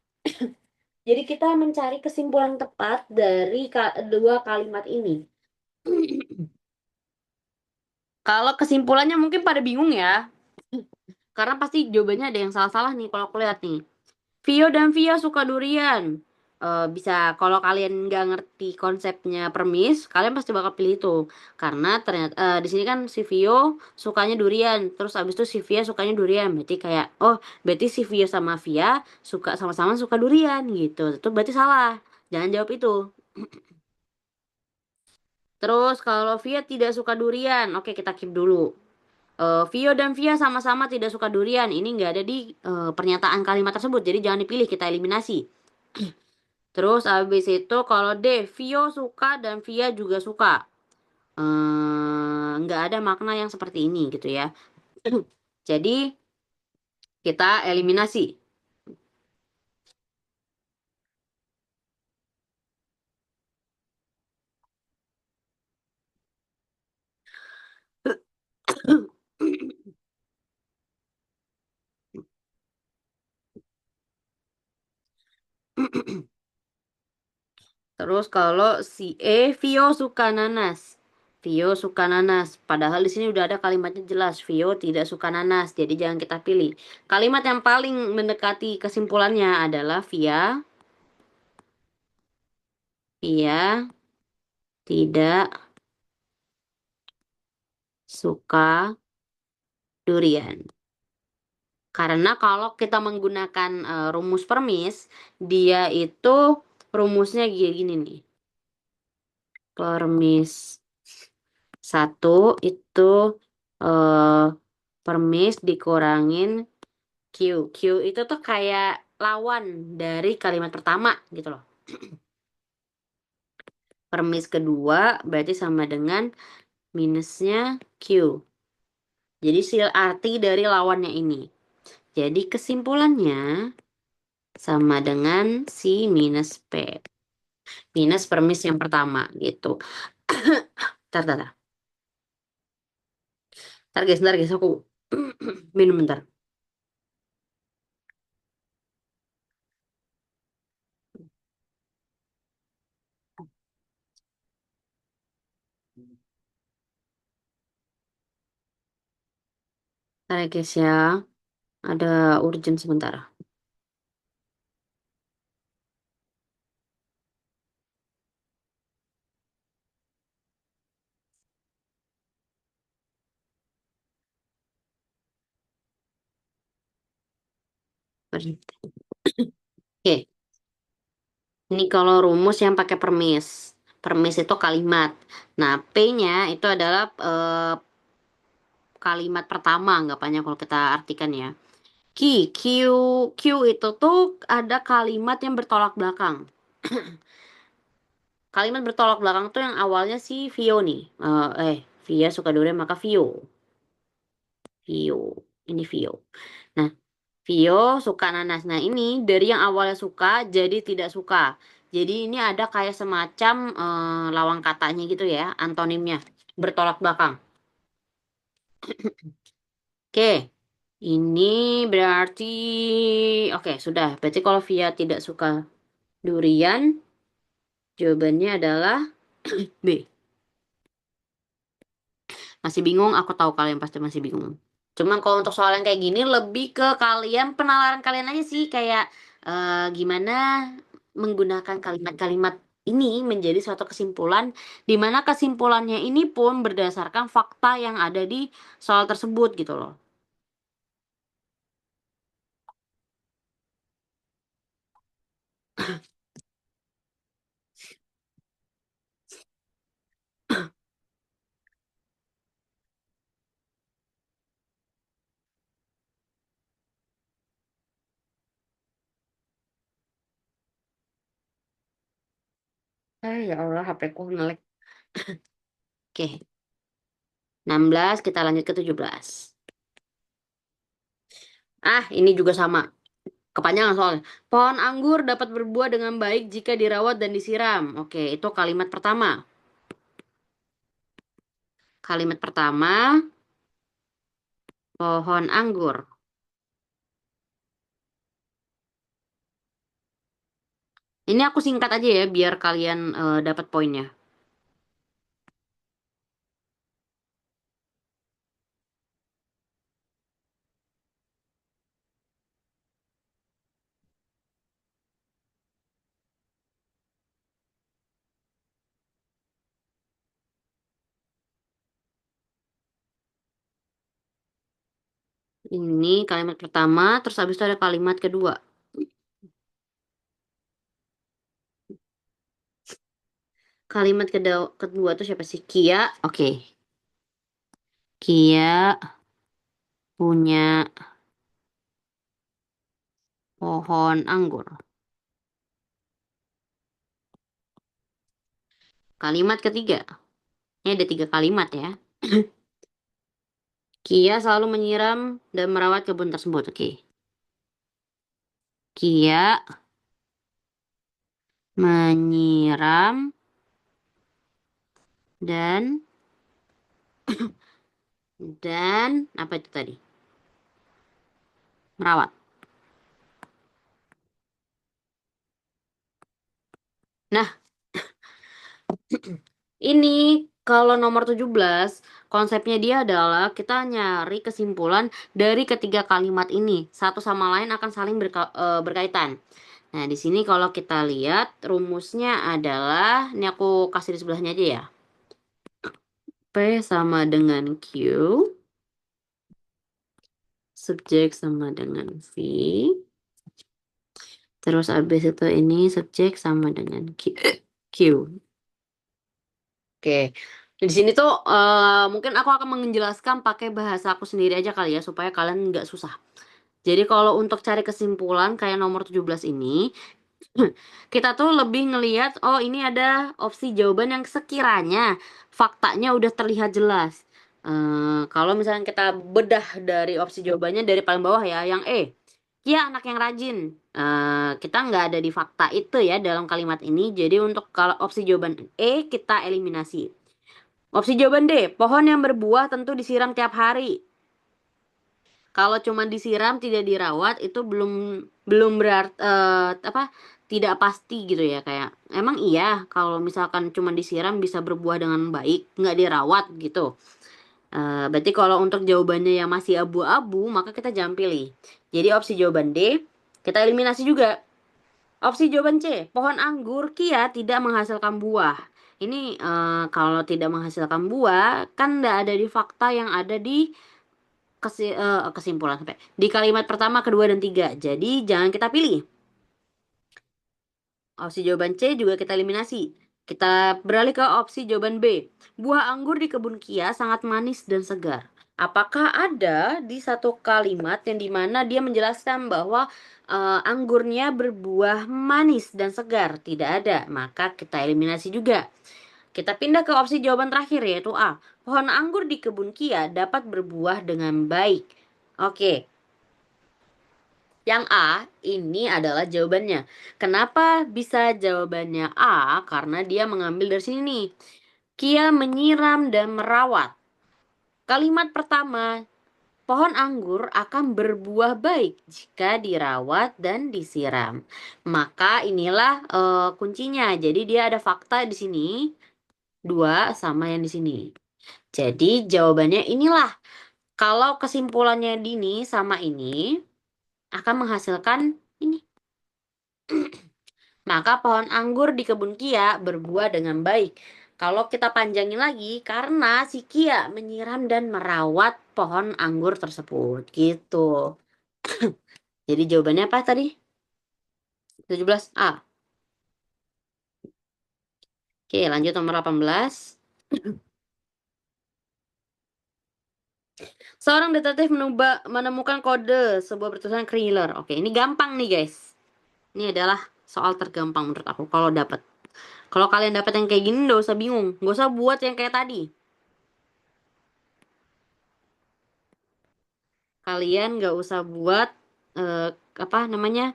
Jadi kita mencari kesimpulan tepat dari dua kalimat ini. Kalau kesimpulannya mungkin pada bingung ya, karena pasti jawabannya ada yang salah-salah nih kalau aku lihat nih. Vio dan Via suka durian. Bisa kalau kalian nggak ngerti konsepnya permis, kalian pasti bakal pilih itu. Karena ternyata di sini kan si Vio sukanya durian, terus abis itu si Via sukanya durian. Berarti kayak oh, berarti si Vio sama Via suka sama-sama suka durian gitu. Itu berarti salah. Jangan jawab itu. Terus kalau Via tidak suka durian, oke kita keep dulu. Vio dan Via sama-sama tidak suka durian. Ini nggak ada di pernyataan kalimat tersebut. Jadi jangan dipilih, kita eliminasi. Terus habis itu kalau D, Vio suka dan Via juga suka. Nggak ada makna yang seperti ini gitu ya. Jadi kita eliminasi. Terus kalau si E, Vio suka nanas. Vio suka nanas. Padahal di sini udah ada kalimatnya jelas. Vio tidak suka nanas. Jadi jangan kita pilih. Kalimat yang paling mendekati kesimpulannya adalah Via tidak suka durian. Karena kalau kita menggunakan rumus permis, dia itu rumusnya gini nih. Permis satu itu eh, permis dikurangin Q. Q itu tuh kayak lawan dari kalimat pertama gitu loh. Permis kedua berarti sama dengan minusnya Q. Jadi arti dari lawannya ini. Jadi kesimpulannya sama dengan si minus P. Minus permis yang pertama gitu. Tar, tar, tar. Tar guys, aku minum bentar. Tar ya guys ya, ada urgent sebentar. Oke, ini kalau rumus yang pakai permis. Permis itu kalimat. Nah, P-nya itu adalah kalimat pertama anggapannya kalau kita artikan ya. Q, Q itu tuh ada kalimat yang bertolak belakang. Kalimat bertolak belakang tuh yang awalnya si Vio nih. Via suka durian maka Vio. Vio. Ini Vio. Nah, Vio suka nanas. Nah, ini dari yang awalnya suka jadi tidak suka. Jadi ini ada kayak semacam lawang katanya gitu ya, antonimnya. Bertolak belakang. Oke. Ini berarti oke, sudah. Berarti kalau Via tidak suka durian, jawabannya adalah B. Masih bingung? Aku tahu kalian pasti masih bingung. Cuman kalau untuk soal yang kayak gini lebih ke kalian penalaran kalian aja sih kayak gimana menggunakan kalimat-kalimat ini menjadi suatu kesimpulan di mana kesimpulannya ini pun berdasarkan fakta yang ada di soal tersebut gitu loh. Ya Allah, HP ku ngelek. Oke, 16 kita lanjut ke 17. Ini juga sama. Kepanjangan soalnya. Pohon anggur dapat berbuah dengan baik jika dirawat dan disiram. Oke, itu kalimat pertama. Kalimat pertama, pohon anggur. Ini aku singkat aja ya, biar kalian dapat poinnya. Ini kalimat pertama, terus habis itu ada kalimat kedua. Kalimat kedua tuh siapa sih? Kia. Oke. Kia. punya pohon anggur. Kalimat ketiga. Ini ada tiga kalimat ya. Kia selalu menyiram dan merawat kebun tersebut. Oke. Kia menyiram dan apa itu tadi? Merawat. Nah, ini kalau nomor 17 konsepnya dia adalah kita nyari kesimpulan dari ketiga kalimat ini. Satu sama lain akan saling berkaitan. Nah, di sini kalau kita lihat rumusnya adalah, ini aku kasih di sebelahnya aja ya. P sama dengan Q, subjek sama dengan V, terus habis itu ini subjek sama dengan Q. Q. Oke. Di sini tuh mungkin aku akan menjelaskan pakai bahasa aku sendiri aja kali ya supaya kalian nggak susah. Jadi kalau untuk cari kesimpulan kayak nomor 17 ini, kita tuh lebih ngelihat, oh ini ada opsi jawaban yang sekiranya faktanya udah terlihat jelas. Kalau misalnya kita bedah dari opsi jawabannya dari paling bawah ya, yang E. Kia anak yang rajin. Kita nggak ada di fakta itu ya dalam kalimat ini. Jadi untuk kalau opsi jawaban E kita eliminasi. Opsi jawaban D, pohon yang berbuah tentu disiram tiap hari. Kalau cuma disiram tidak dirawat itu belum belum berarti apa tidak pasti gitu ya kayak emang iya kalau misalkan cuma disiram bisa berbuah dengan baik nggak dirawat gitu. Berarti kalau untuk jawabannya yang masih abu-abu maka kita jangan pilih. Jadi opsi jawaban D kita eliminasi juga. Opsi jawaban C, pohon anggur kia tidak menghasilkan buah. Ini kalau tidak menghasilkan buah kan nggak ada di fakta yang ada di kesimpulan sampai di kalimat pertama, kedua, dan tiga. Jadi jangan kita pilih. Opsi jawaban C juga kita eliminasi. Kita beralih ke opsi jawaban B. Buah anggur di kebun Kia sangat manis dan segar. Apakah ada di satu kalimat yang dimana dia menjelaskan bahwa anggurnya berbuah manis dan segar? Tidak ada. Maka kita eliminasi juga. Kita pindah ke opsi jawaban terakhir yaitu A. Pohon anggur di kebun Kia dapat berbuah dengan baik. Oke, yang A ini adalah jawabannya. Kenapa bisa jawabannya A? Karena dia mengambil dari sini nih. Kia menyiram dan merawat. Kalimat pertama, pohon anggur akan berbuah baik jika dirawat dan disiram. Maka inilah kuncinya. Jadi dia ada fakta di sini, dua sama yang di sini. Jadi jawabannya inilah. Kalau kesimpulannya Dini sama ini akan menghasilkan ini. Maka pohon anggur di kebun Kia berbuah dengan baik. Kalau kita panjangin lagi, karena si Kia menyiram dan merawat pohon anggur tersebut. Gitu. Jadi jawabannya apa tadi? 17A. Oke, lanjut nomor 18. Seorang detektif menemukan kode sebuah bertulisan thriller. Oke, ini gampang nih guys. Ini adalah soal tergampang menurut aku kalau dapat. Kalau kalian dapat yang kayak gini, nggak usah bingung. Nggak usah buat yang kayak tadi. Kalian nggak usah buat eh, apa namanya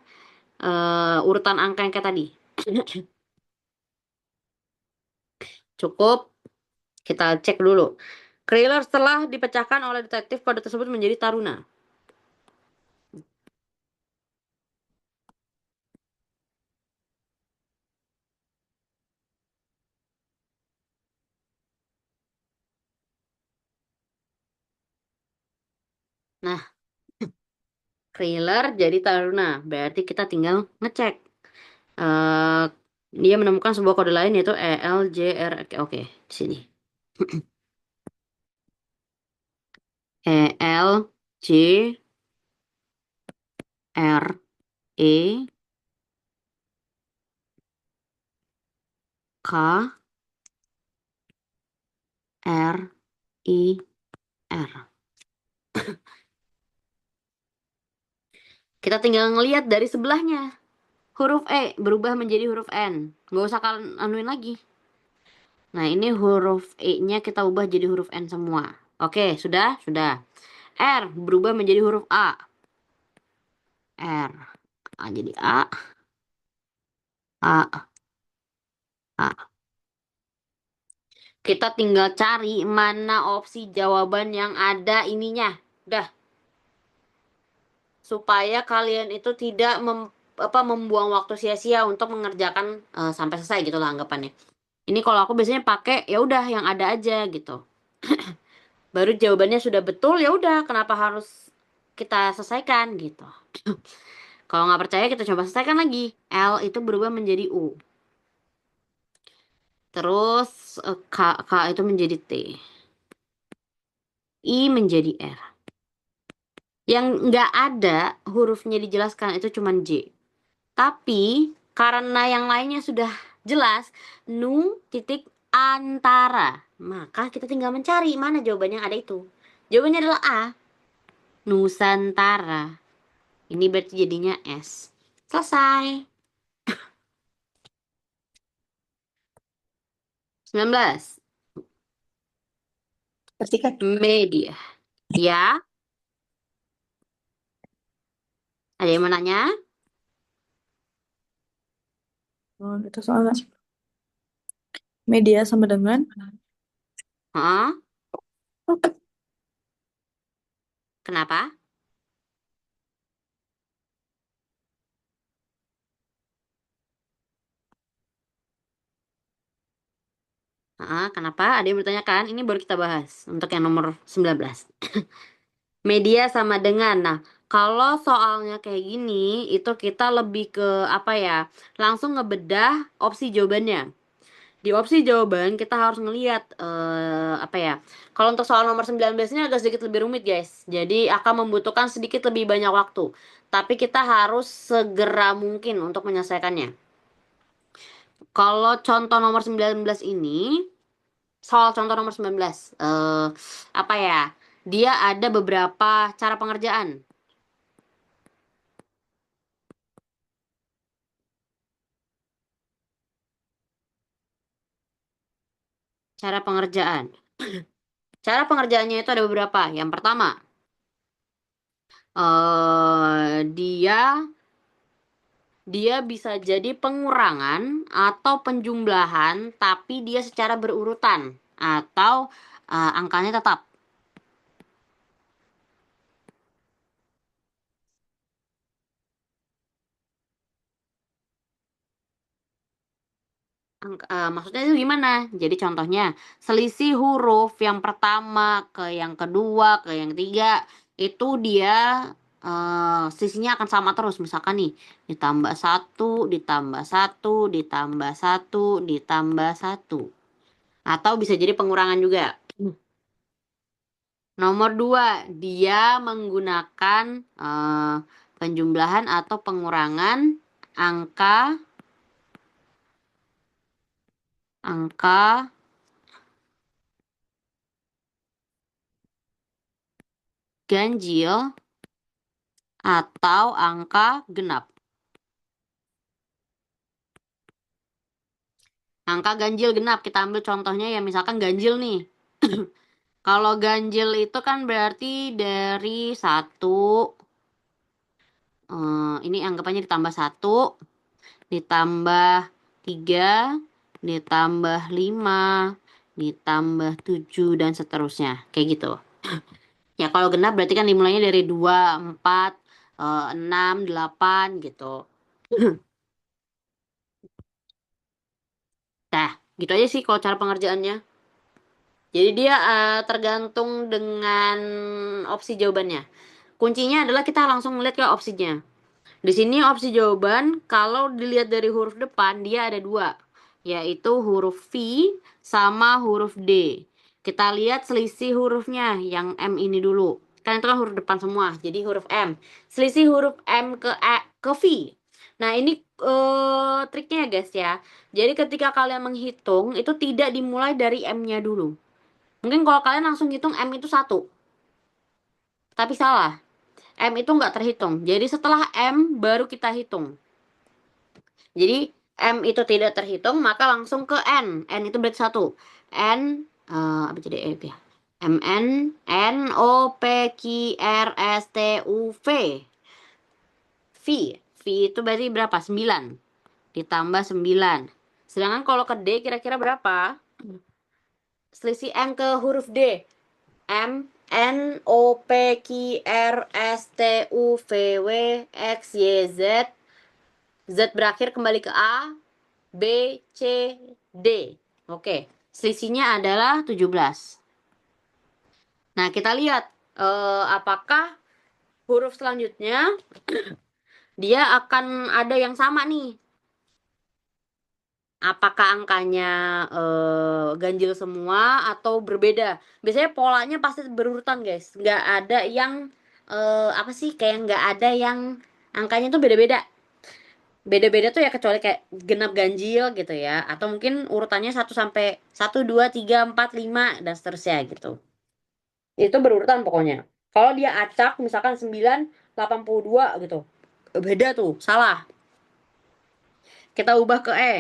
urutan angka yang kayak tadi. Cukup kita cek dulu. Thriller setelah dipecahkan oleh detektif kode tersebut menjadi Taruna. Nah, Thriller jadi Taruna. Berarti kita tinggal ngecek. eh Dia menemukan sebuah kode lain yaitu ELJR. Oke, oke, di sini. ELJREKR. Kita tinggal ngelihat dari sebelahnya. Huruf E berubah menjadi huruf N. Nggak usah kalian anuin lagi. Nah, ini huruf E-nya kita ubah jadi huruf N semua. Oke, sudah? Sudah. R berubah menjadi huruf A. R. A jadi A. A. A. Kita tinggal cari mana opsi jawaban yang ada ininya. Udah. Supaya kalian itu tidak membuang waktu sia-sia untuk mengerjakan sampai selesai gitu lah anggapannya. Ini kalau aku biasanya pakai ya udah yang ada aja gitu. Baru jawabannya sudah betul ya udah kenapa harus kita selesaikan gitu. Kalau nggak percaya kita coba selesaikan lagi. L itu berubah menjadi U. Terus K itu menjadi T. I menjadi R. Yang nggak ada hurufnya dijelaskan itu cuma J. Tapi karena yang lainnya sudah jelas, nu titik antara. Maka kita tinggal mencari mana jawabannya yang ada itu. Jawabannya adalah A. Nusantara. Ini berarti jadinya S. Selesai. 19. Percikan. Media. Ya, ada yang mau nanya? Oh, itu soalnya media sama dengan Hah? Kenapa? Kenapa? Ada yang bertanyakan? Ini baru kita bahas untuk yang nomor 19. Media sama dengan. Nah, kalau soalnya kayak gini, itu kita lebih ke apa ya? Langsung ngebedah opsi jawabannya. Di opsi jawaban kita harus ngelihat apa ya? Kalau untuk soal nomor 19 ini agak sedikit lebih rumit, guys. Jadi akan membutuhkan sedikit lebih banyak waktu. Tapi kita harus segera mungkin untuk menyelesaikannya. Kalau contoh nomor 19 ini, soal contoh nomor 19, apa ya? Dia ada beberapa cara pengerjaan. Cara pengerjaan. Cara pengerjaannya itu ada beberapa. Yang pertama, dia dia bisa jadi pengurangan atau penjumlahan, tapi dia secara berurutan atau angkanya tetap. Maksudnya itu gimana? Jadi contohnya, selisih huruf yang pertama ke yang kedua ke yang ketiga itu dia selisihnya akan sama terus. Misalkan nih, ditambah satu, ditambah satu, ditambah satu, ditambah satu. Atau bisa jadi pengurangan juga. Nomor dua, dia menggunakan penjumlahan atau pengurangan angka angka ganjil atau angka genap. Angka ganjil genap, kita ambil contohnya ya misalkan ganjil nih. Kalau ganjil itu kan berarti dari satu, ini anggapannya ditambah satu, ditambah tiga, ditambah lima, ditambah tujuh, dan seterusnya. Kayak gitu. Ya kalau genap berarti kan dimulainya dari dua, empat, enam, delapan gitu. Nah, gitu aja sih kalau cara pengerjaannya. Jadi dia tergantung dengan opsi jawabannya. Kuncinya adalah kita langsung melihat ke opsinya. Di sini opsi jawaban kalau dilihat dari huruf depan dia ada dua, yaitu huruf V sama huruf D. Kita lihat selisih hurufnya yang M ini dulu. Kan itu kan huruf depan semua, jadi huruf M. Selisih huruf M ke V. Nah, ini triknya ya guys ya. Jadi ketika kalian menghitung itu tidak dimulai dari M-nya dulu. Mungkin kalau kalian langsung hitung M itu satu, tapi salah. M itu nggak terhitung. Jadi setelah M baru kita hitung. Jadi M itu tidak terhitung, maka langsung ke N. N itu berarti 1. N, apa jadi E ya? M, N, O, P, Q, R, S, T, U, V. V. V itu berarti berapa? 9. Ditambah 9. Sedangkan kalau ke D kira-kira berapa? Selisih M ke huruf D. M, N, O, P, Q, R, S, T, U, V, W, X, Y, Z. Z berakhir kembali ke A, B, C, D. Oke, selisihnya adalah 17. Nah, kita lihat apakah huruf selanjutnya dia akan ada yang sama nih. Apakah angkanya ganjil semua atau berbeda? Biasanya polanya pasti berurutan, guys. Nggak ada yang apa sih, kayak nggak ada yang angkanya tuh beda-beda. Beda-beda tuh ya kecuali kayak genap ganjil gitu ya, atau mungkin urutannya 1 sampai 1 2 3 4 5 dan seterusnya gitu. Itu berurutan pokoknya. Kalau dia acak misalkan 982 gitu, beda tuh, salah. Kita ubah ke E.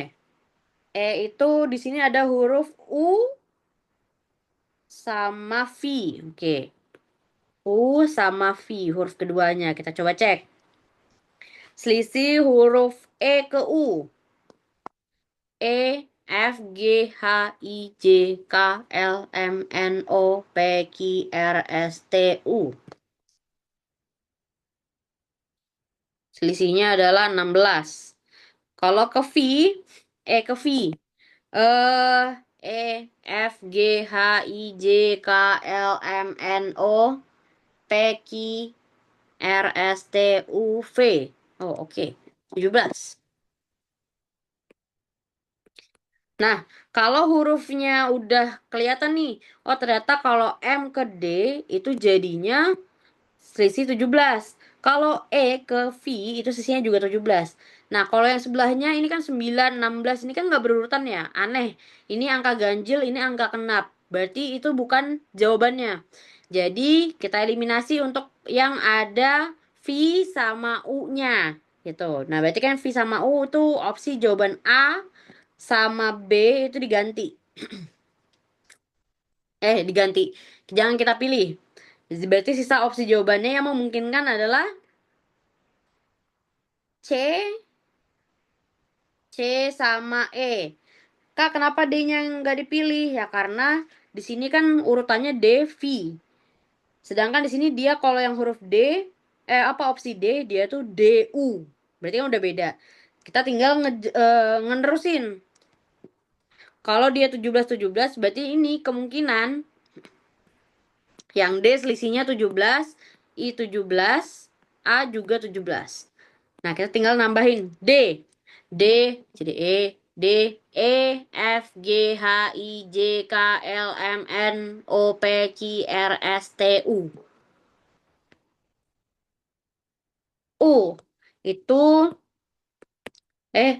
E itu di sini ada huruf U sama V. Oke. U sama V huruf keduanya. Kita coba cek. Selisih huruf E ke U. E, F, G, H, I, J, K, L, M, N, O, P, Q, R, S, T, U. Selisihnya adalah 16. Kalau ke V, ke V. Eh, E, F, G, H, I, J, K, L, M, N, O, P, Q, R, S, T, U, V. Oh, oke. 17. Nah, kalau hurufnya udah kelihatan nih. Oh, ternyata kalau M ke D itu jadinya selisih 17. Kalau E ke V itu selisihnya juga 17. Nah, kalau yang sebelahnya ini kan 9, 16. Ini kan nggak berurutan ya. Aneh. Ini angka ganjil, ini angka genap. Berarti itu bukan jawabannya. Jadi, kita eliminasi untuk yang ada V sama U-nya. Gitu. Nah, berarti kan V sama U itu opsi jawaban A sama B itu diganti. Diganti. Jangan kita pilih. Berarti sisa opsi jawabannya yang memungkinkan adalah C, C sama E. Kak, kenapa D-nya nggak dipilih? Ya karena di sini kan urutannya D, V. Sedangkan di sini dia kalau yang huruf D, apa opsi D, dia tuh D, U. Berarti kan udah beda. Kita tinggal ngenerusin. Kalau dia 17-17, berarti ini kemungkinan yang D selisihnya 17, I 17, A juga 17. Nah, kita tinggal nambahin D. D, jadi E, D, E, F, G, H, I, J, K, L, M, N, O, P, Q, R, S, T, U. U, itu, eh,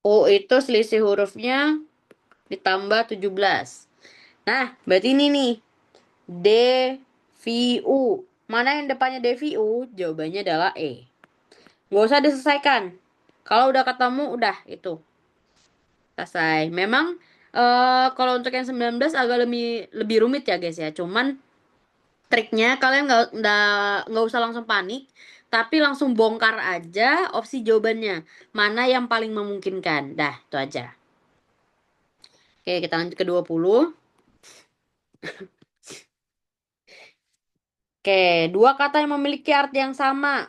U itu selisih hurufnya ditambah 17. Nah, berarti ini nih, D, V, U. Mana yang depannya D, V, U? Jawabannya adalah E. Gak usah diselesaikan. Kalau udah ketemu, udah itu. Selesai. Memang kalau untuk yang 19 agak lebih lebih rumit ya guys ya. Cuman triknya kalian nggak usah langsung panik, tapi langsung bongkar aja opsi jawabannya. Mana yang paling memungkinkan. Dah, itu aja. Oke, kita lanjut ke 20. Oke, dua kata yang memiliki arti yang sama.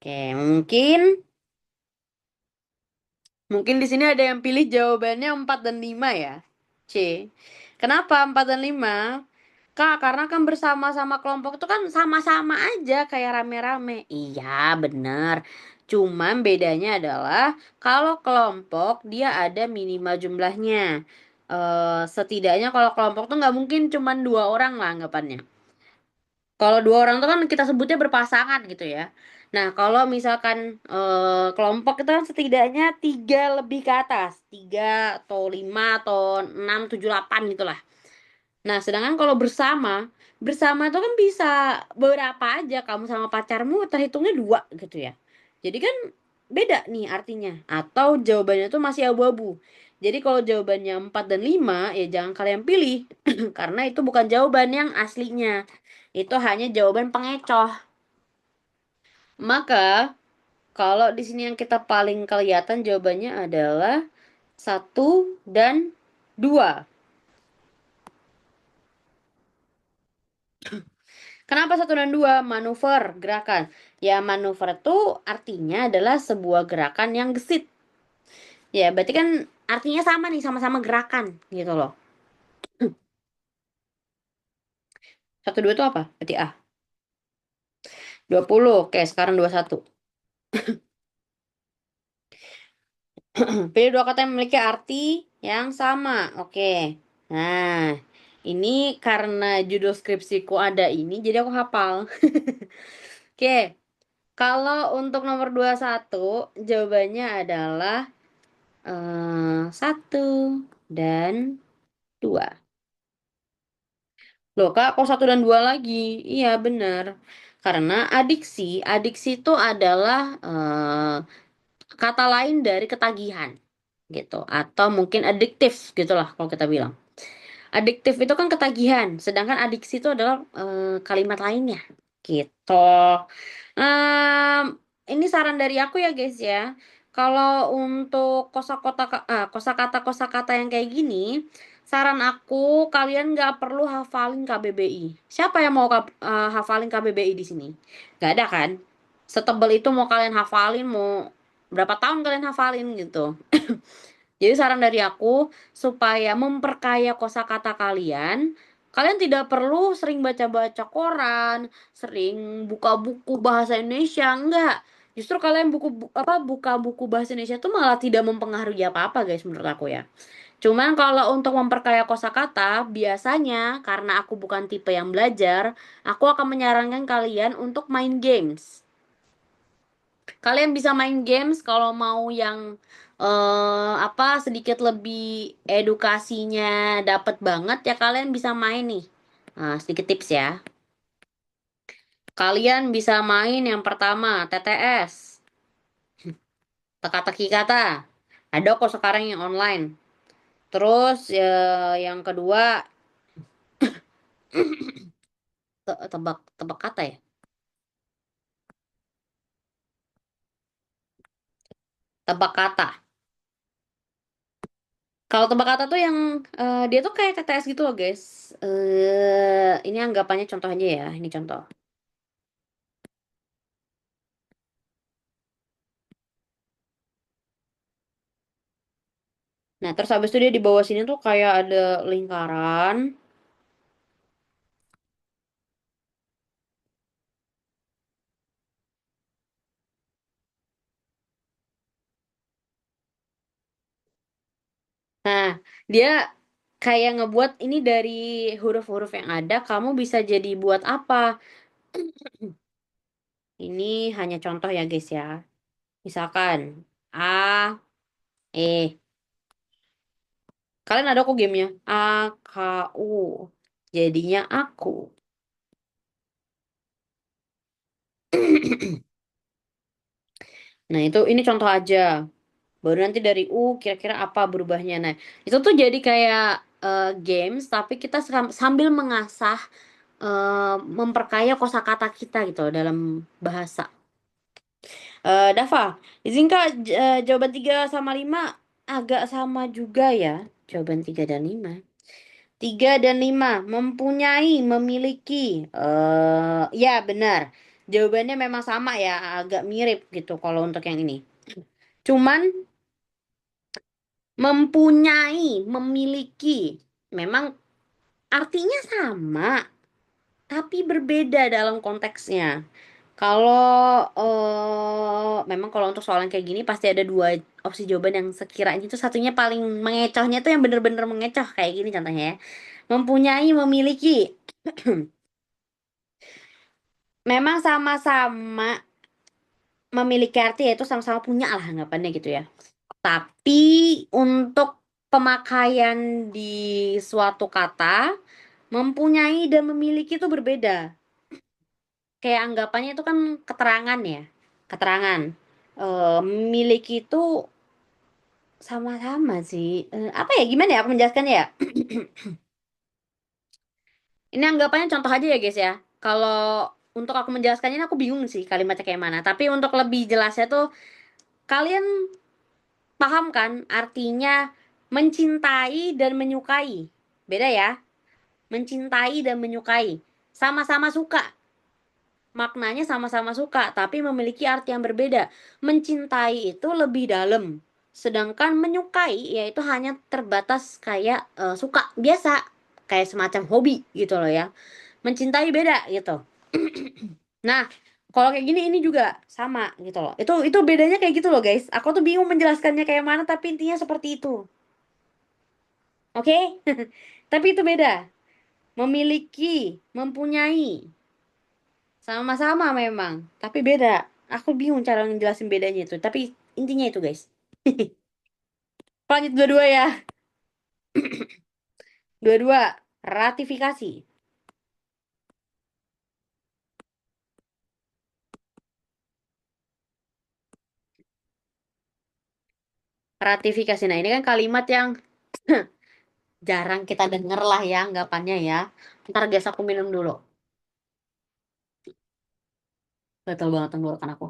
Oke, mungkin di sini ada yang pilih jawabannya 4 dan 5 ya. C. Kenapa 4 dan 5? Kak, karena kan bersama-sama kelompok itu kan sama-sama aja kayak rame-rame. Iya, bener. Cuman bedanya adalah kalau kelompok dia ada minimal jumlahnya. Setidaknya kalau kelompok tuh nggak mungkin cuman 2 orang lah anggapannya. Kalau 2 orang tuh kan kita sebutnya berpasangan gitu ya. Nah, kalau misalkan kelompok itu kan setidaknya 3 lebih ke atas, 3 atau 5 atau 6, 7, 8 gitulah. Nah, sedangkan kalau bersama, bersama itu kan bisa beberapa aja, kamu sama pacarmu terhitungnya dua gitu ya. Jadi kan beda nih artinya. Atau jawabannya tuh masih abu-abu. Jadi kalau jawabannya 4 dan 5 ya jangan kalian pilih. Karena itu bukan jawaban yang aslinya. Itu hanya jawaban pengecoh. Maka kalau di sini yang kita paling kelihatan jawabannya adalah satu dan dua. Kenapa satu dan dua? Manuver, gerakan. Ya, manuver itu artinya adalah sebuah gerakan yang gesit. Ya, berarti kan artinya sama nih, sama-sama gerakan gitu loh. Satu dua itu apa? Berarti A. 20. Oke, sekarang 21. Pilih dua kata yang memiliki arti yang sama. Oke. Nah, ini karena judul skripsiku ada ini, jadi aku hafal. Oke, kalau untuk nomor 21, jawabannya adalah satu dan dua. Loh kak, kok satu dan dua lagi? Iya benar. Karena adiksi itu adalah kata lain dari ketagihan gitu. Atau mungkin adiktif gitulah kalau kita bilang. Adiktif itu kan ketagihan, sedangkan adiksi itu adalah kalimat lainnya gitu. Em, ini saran dari aku ya guys ya. Kalau untuk kosakata yang kayak gini, saran aku kalian nggak perlu hafalin KBBI. Siapa yang mau hafalin KBBI di sini? Nggak ada kan? Setebel itu mau kalian hafalin, mau berapa tahun kalian hafalin gitu. Jadi saran dari aku supaya memperkaya kosakata kalian, kalian tidak perlu sering baca-baca koran, sering buka buku bahasa Indonesia, enggak. Justru kalian buka buku bahasa Indonesia itu malah tidak mempengaruhi apa-apa guys menurut aku ya. Cuman kalau untuk memperkaya kosakata, biasanya karena aku bukan tipe yang belajar, aku akan menyarankan kalian untuk main games. Kalian bisa main games kalau mau yang apa sedikit lebih edukasinya dapet banget ya kalian bisa main nih. Nah, sedikit tips ya. Kalian bisa main yang pertama TTS, teka-teki kata. Ada kok sekarang yang online. Terus yang kedua tebak kata ya. Tebak kata. Kalau tebak kata tuh yang dia tuh kayak TTS gitu loh guys. Ini anggapannya contoh aja ya. Ini contoh. Nah, terus habis itu dia di bawah sini tuh kayak ada lingkaran. Nah, dia kayak ngebuat ini dari huruf-huruf yang ada, kamu bisa jadi buat apa? Ini hanya contoh ya, guys ya. Misalkan A, E. Kalian ada kok gamenya. A, K, U. Jadinya aku. Nah, itu ini contoh aja. Baru nanti dari U kira-kira apa berubahnya. Nah, itu tuh jadi kayak games tapi kita sambil mengasah memperkaya kosakata kita gitu loh dalam bahasa. Dava, izin Kak, jawaban 3 sama 5 agak sama juga ya. Jawaban 3 dan 5. 3 dan 5 mempunyai, memiliki. Ya benar. Jawabannya memang sama ya, agak mirip gitu kalau untuk yang ini. Cuman mempunyai, memiliki. Memang artinya sama, tapi berbeda dalam konteksnya. Kalau memang kalau untuk soal yang kayak gini pasti ada dua opsi jawaban yang sekiranya itu satunya paling mengecohnya tuh yang bener-bener mengecoh kayak gini contohnya ya. Mempunyai, memiliki. Memang sama-sama memiliki arti yaitu sama-sama punya lah anggapannya gitu ya. Tapi untuk pemakaian di suatu kata Mempunyai dan memiliki itu berbeda. Kayak anggapannya itu kan keterangan ya. Keterangan. Memiliki itu sama-sama sih. Apa ya, gimana ya aku menjelaskannya ya? Ini anggapannya contoh aja ya guys ya. Kalau untuk aku menjelaskannya ini aku bingung sih kalimatnya kayak mana. Tapi untuk lebih jelasnya tuh kalian paham kan artinya mencintai dan menyukai. Beda ya. Mencintai dan menyukai. Sama-sama suka. Maknanya sama-sama suka, tapi memiliki arti yang berbeda. Mencintai itu lebih dalam. Sedangkan menyukai yaitu hanya terbatas kayak suka biasa. Kayak semacam hobi gitu loh ya. Mencintai beda gitu. Nah, kalau kayak gini ini juga sama gitu loh. Itu bedanya kayak gitu loh, guys. Aku tuh bingung menjelaskannya kayak mana tapi intinya seperti itu. Oke? Tapi itu beda. Memiliki, mempunyai, sama-sama memang, tapi beda. Aku bingung cara ngejelasin bedanya itu, tapi intinya itu, guys. Lanjut dua-dua ya. Dua-dua, ratifikasi. Ratifikasi. Nah, ini kan kalimat yang jarang kita denger lah ya anggapannya ya. Ntar guys aku minum dulu. Gatel banget tenggorokan aku.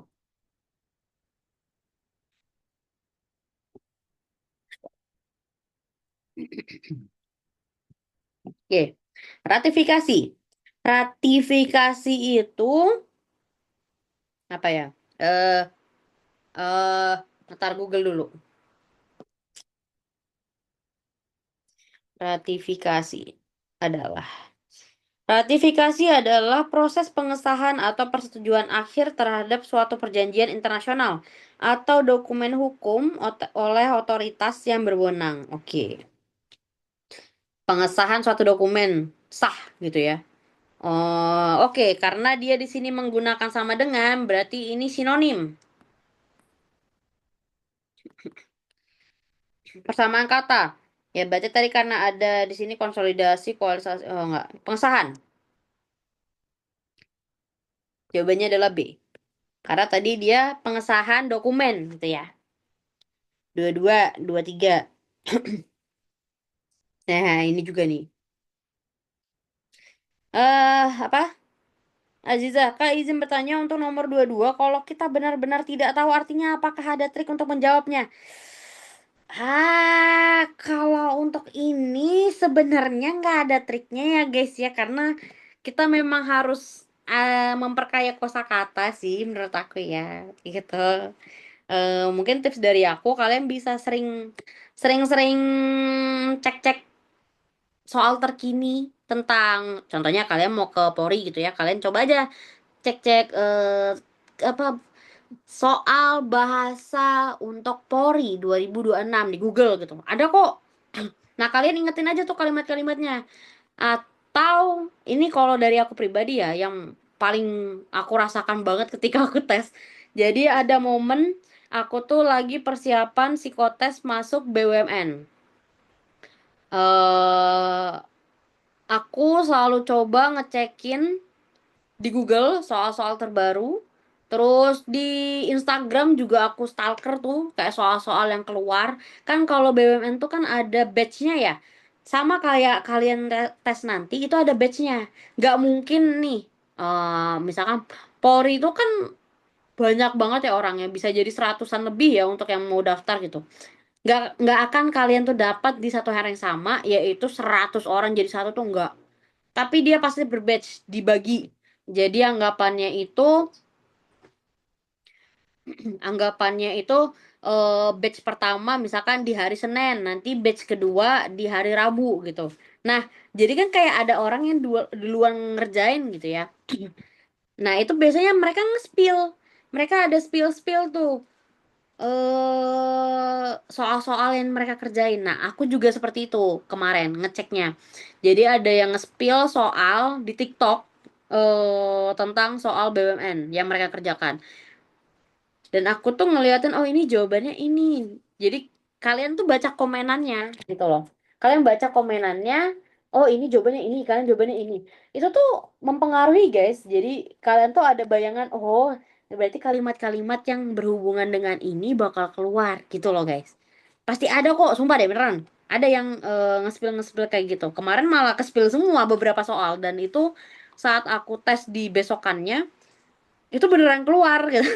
Oke. Ratifikasi. Ratifikasi itu apa ya? Eh ntar Google dulu. Ratifikasi adalah Ratifikasi adalah proses pengesahan atau persetujuan akhir terhadap suatu perjanjian internasional atau dokumen hukum oleh otoritas yang berwenang. Oke. Pengesahan suatu dokumen sah gitu ya. Oh, oke, karena dia di sini menggunakan sama dengan berarti ini sinonim. Persamaan kata. Ya, berarti tadi karena ada di sini konsolidasi, koalisasi, oh enggak, pengesahan. Jawabannya adalah B. Karena tadi dia pengesahan dokumen gitu ya. Dua dua dua tiga. Nah, ini juga nih. Apa? Aziza, Kak izin bertanya untuk nomor 22. Kalau kita benar-benar tidak tahu artinya, apakah ada trik untuk menjawabnya? Kalau untuk ini sebenarnya nggak ada triknya ya guys ya, karena kita memang harus memperkaya kosakata sih menurut aku ya, gitu. Mungkin tips dari aku, kalian bisa sering-sering cek-cek soal terkini tentang, contohnya kalian mau ke Polri gitu ya, kalian coba aja cek-cek apa soal bahasa untuk Polri 2026 di Google gitu. Ada kok. Nah, kalian ingetin aja tuh kalimat-kalimatnya. Atau ini kalau dari aku pribadi ya, yang paling aku rasakan banget ketika aku tes. Jadi ada momen aku tuh lagi persiapan psikotes masuk BUMN. eh aku selalu coba ngecekin di Google soal-soal terbaru. Terus di Instagram juga aku stalker tuh kayak soal-soal yang keluar. Kan kalau BUMN tuh kan ada batch-nya ya. Sama kayak kalian tes nanti itu ada batch-nya. Nggak mungkin nih. Misalkan Polri itu kan banyak banget ya orangnya. Bisa jadi seratusan lebih ya untuk yang mau daftar gitu. Nggak akan kalian tuh dapat di satu hari yang sama yaitu 100 orang jadi satu tuh nggak. Tapi dia pasti berbatch, dibagi. Jadi anggapannya itu batch pertama misalkan di hari Senin, nanti batch kedua di hari Rabu gitu. Nah, jadi kan kayak ada orang yang duluan ngerjain gitu ya. Nah, itu biasanya mereka nge-spill. Mereka ada spill-spill tuh soal-soal yang mereka kerjain. Nah, aku juga seperti itu kemarin ngeceknya. Jadi ada yang nge-spill soal di TikTok tentang soal BUMN yang mereka kerjakan. Dan aku tuh ngeliatin, oh ini jawabannya ini. Jadi kalian tuh baca komenannya gitu loh. Kalian baca komenannya, oh ini jawabannya ini, kalian jawabannya ini. Itu tuh mempengaruhi guys. Jadi kalian tuh ada bayangan, oh berarti kalimat-kalimat yang berhubungan dengan ini bakal keluar gitu loh guys. Pasti ada kok, sumpah deh beneran. Ada yang nge-spill kayak gitu. Kemarin malah ke-spill semua beberapa soal dan itu saat aku tes di besokannya itu beneran keluar gitu.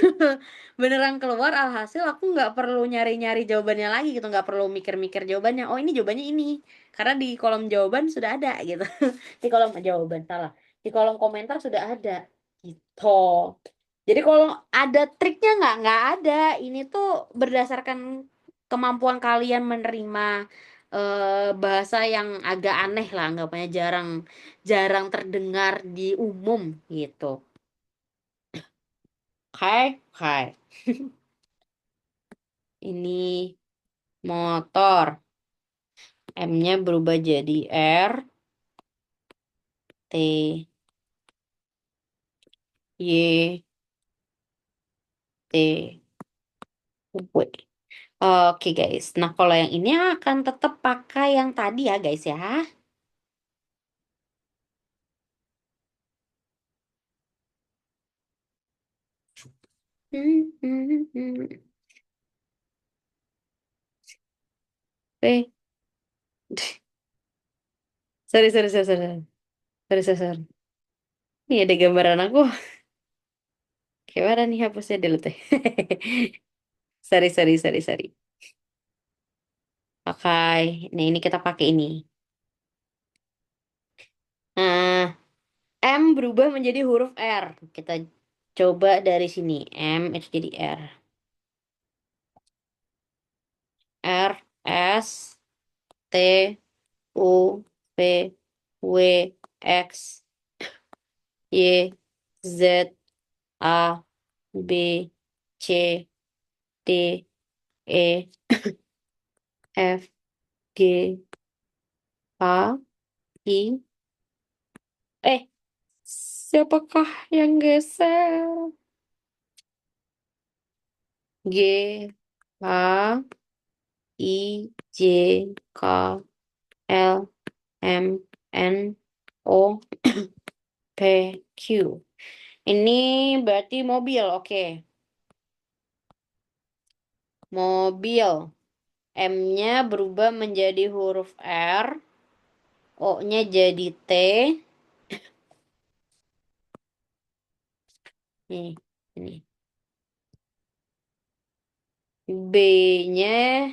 Beneran keluar alhasil aku nggak perlu nyari-nyari jawabannya lagi gitu, nggak perlu mikir-mikir jawabannya, oh ini jawabannya ini, karena di kolom jawaban sudah ada gitu. Di kolom jawaban salah, di kolom komentar sudah ada gitu. Jadi kalau ada triknya nggak ada. Ini tuh berdasarkan kemampuan kalian menerima bahasa yang agak aneh lah, anggapannya jarang jarang terdengar di umum gitu. Oke, oke. Ini motor. M-nya berubah jadi R, T, Y, T, W. Oke guys. Nah kalau yang ini akan tetap pakai yang tadi ya guys ya. Eh, sorry, sorry, sorry, sorry. Sorry, sorry, sorry. Ini ada gambaran aku. Gimana nih hapusnya dulu teh. Sorry, sorry, sorry, sorry. Oke, ini kita pakai ini. Nah, M berubah menjadi huruf R. Kita coba dari sini. M itu jadi R. R, S, T, U, V, W, X, Y, Z, A, B, C, D, E, F, G, H, I. Siapakah yang geser? G, H, I, J, K, L, M, N, O, P, Q. Ini berarti mobil, oke. Mobil. M-nya berubah menjadi huruf R. O-nya jadi T. Nih, ini. B-nya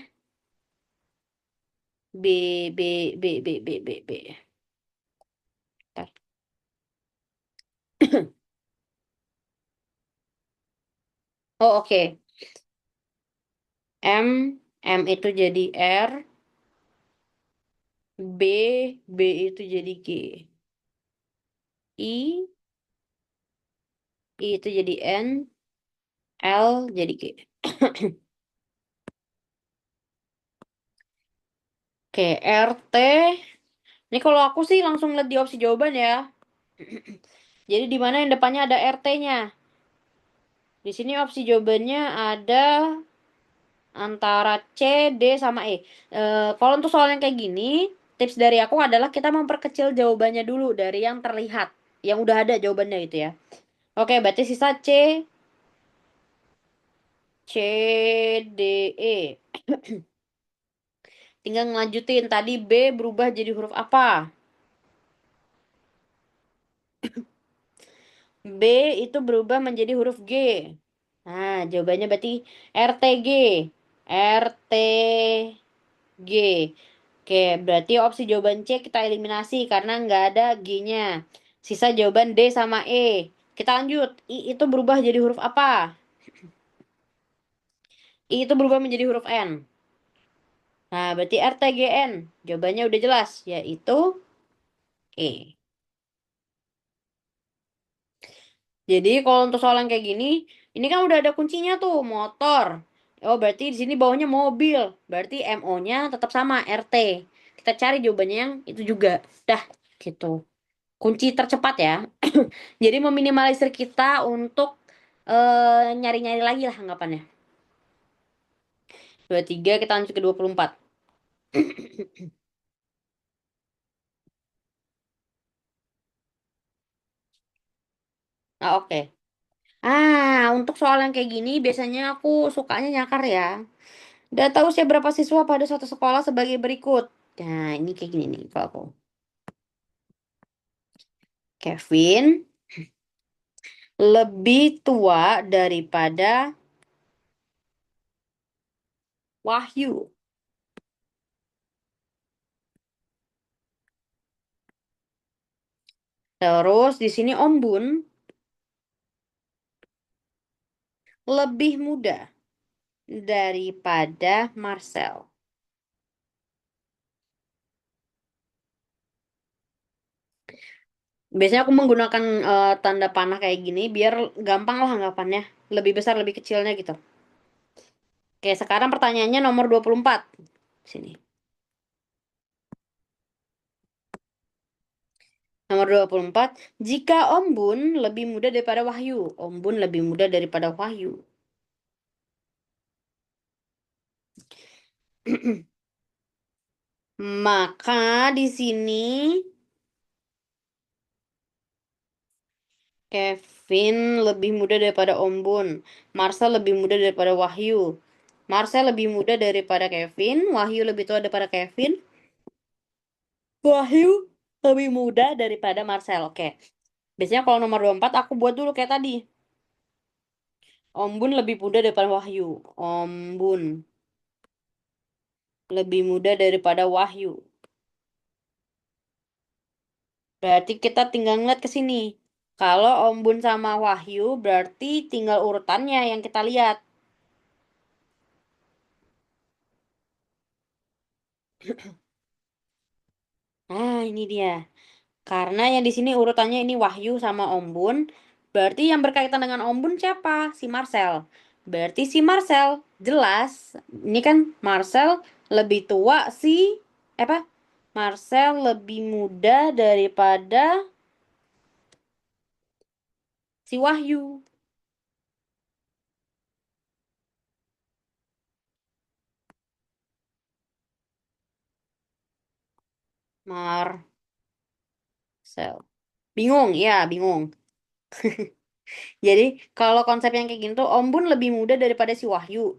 B, B, B, B, B, B, B. Bentar. Oh, oke. M, M itu jadi R. B, B itu jadi G. I, I itu jadi N. L jadi G. Oke, R, T. Ini kalau aku sih langsung lihat di opsi jawaban ya. Jadi di mana yang depannya ada RT-nya. Di sini opsi jawabannya ada antara C, D, sama E. Kalau untuk soal yang kayak gini, tips dari aku adalah kita memperkecil jawabannya dulu dari yang terlihat. Yang udah ada jawabannya gitu ya. Oke, berarti sisa C, C, D, E. Tinggal ngelanjutin. Tadi B berubah jadi huruf apa? B itu berubah menjadi huruf G. Nah, jawabannya berarti RTG. RTG. Oke, berarti opsi jawaban C kita eliminasi karena nggak ada G-nya. Sisa jawaban D sama E. Kita lanjut. I itu berubah jadi huruf apa? I itu berubah menjadi huruf N. Nah, berarti RTGN. Jawabannya udah jelas, yaitu E. Jadi kalau untuk soal yang kayak gini, ini kan udah ada kuncinya tuh, motor. Oh, berarti di sini bawahnya mobil. Berarti MO-nya tetap sama, RT. Kita cari jawabannya yang itu juga. Dah, gitu. Kunci tercepat ya. Jadi meminimalisir kita untuk nyari-nyari lagi lah anggapannya. 23 kita lanjut ke 24. Oke. Untuk soal yang kayak gini biasanya aku sukanya nyakar ya. Udah tahu usia berapa siswa pada suatu sekolah sebagai berikut. Nah, ini kayak gini nih kalau aku. Kevin lebih tua daripada Wahyu. Terus di sini Om Bun lebih muda daripada Marcel. Biasanya aku menggunakan tanda panah kayak gini biar gampang lah anggapannya. Lebih besar, lebih kecilnya gitu. Oke, sekarang pertanyaannya nomor 24. Sini. Nomor 24. Jika Om Bun lebih muda daripada Wahyu. Om Bun lebih muda daripada Wahyu. Maka di sini Kevin lebih muda daripada Om Bun. Marcel lebih muda daripada Wahyu. Marcel lebih muda daripada Kevin. Wahyu lebih tua daripada Kevin. Wahyu lebih muda daripada Marcel. Oke. Biasanya kalau nomor 24 aku buat dulu kayak tadi. Om Bun lebih muda daripada Wahyu. Om Bun lebih muda daripada Wahyu. Berarti kita tinggal ngeliat ke sini. Kalau Om Bun sama Wahyu berarti tinggal urutannya yang kita lihat. Ini dia. Karena yang di sini urutannya ini Wahyu sama Om Bun, berarti yang berkaitan dengan Om Bun siapa? Si Marcel. Berarti si Marcel jelas. Ini kan Marcel lebih tua apa? Marcel lebih muda daripada si Wahyu. Marcel. Bingung, ya, bingung. Jadi kalau konsep yang kayak gini tuh Om Bun lebih muda daripada si Wahyu.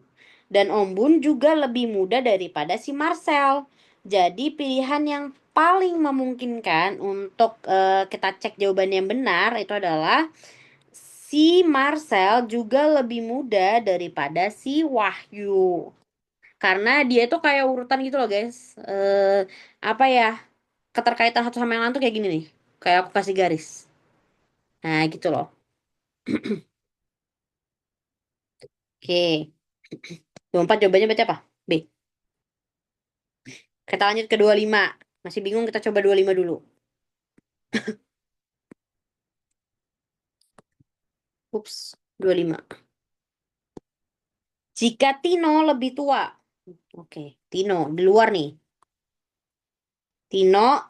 Dan Om Bun juga lebih muda daripada si Marcel. Jadi pilihan yang paling memungkinkan untuk kita cek jawaban yang benar itu adalah si Marcel juga lebih muda daripada si Wahyu. Karena dia itu kayak urutan gitu loh guys. Apa ya? Keterkaitan satu sama yang lain tuh kayak gini nih. Kayak aku kasih garis. Nah gitu loh. Oke. 24 jawabannya berarti apa? B. Kita lanjut ke 25. Masih bingung kita coba 25 dulu. Ups, 25. Jika Tino lebih tua. Oke, Tino di luar nih. Tino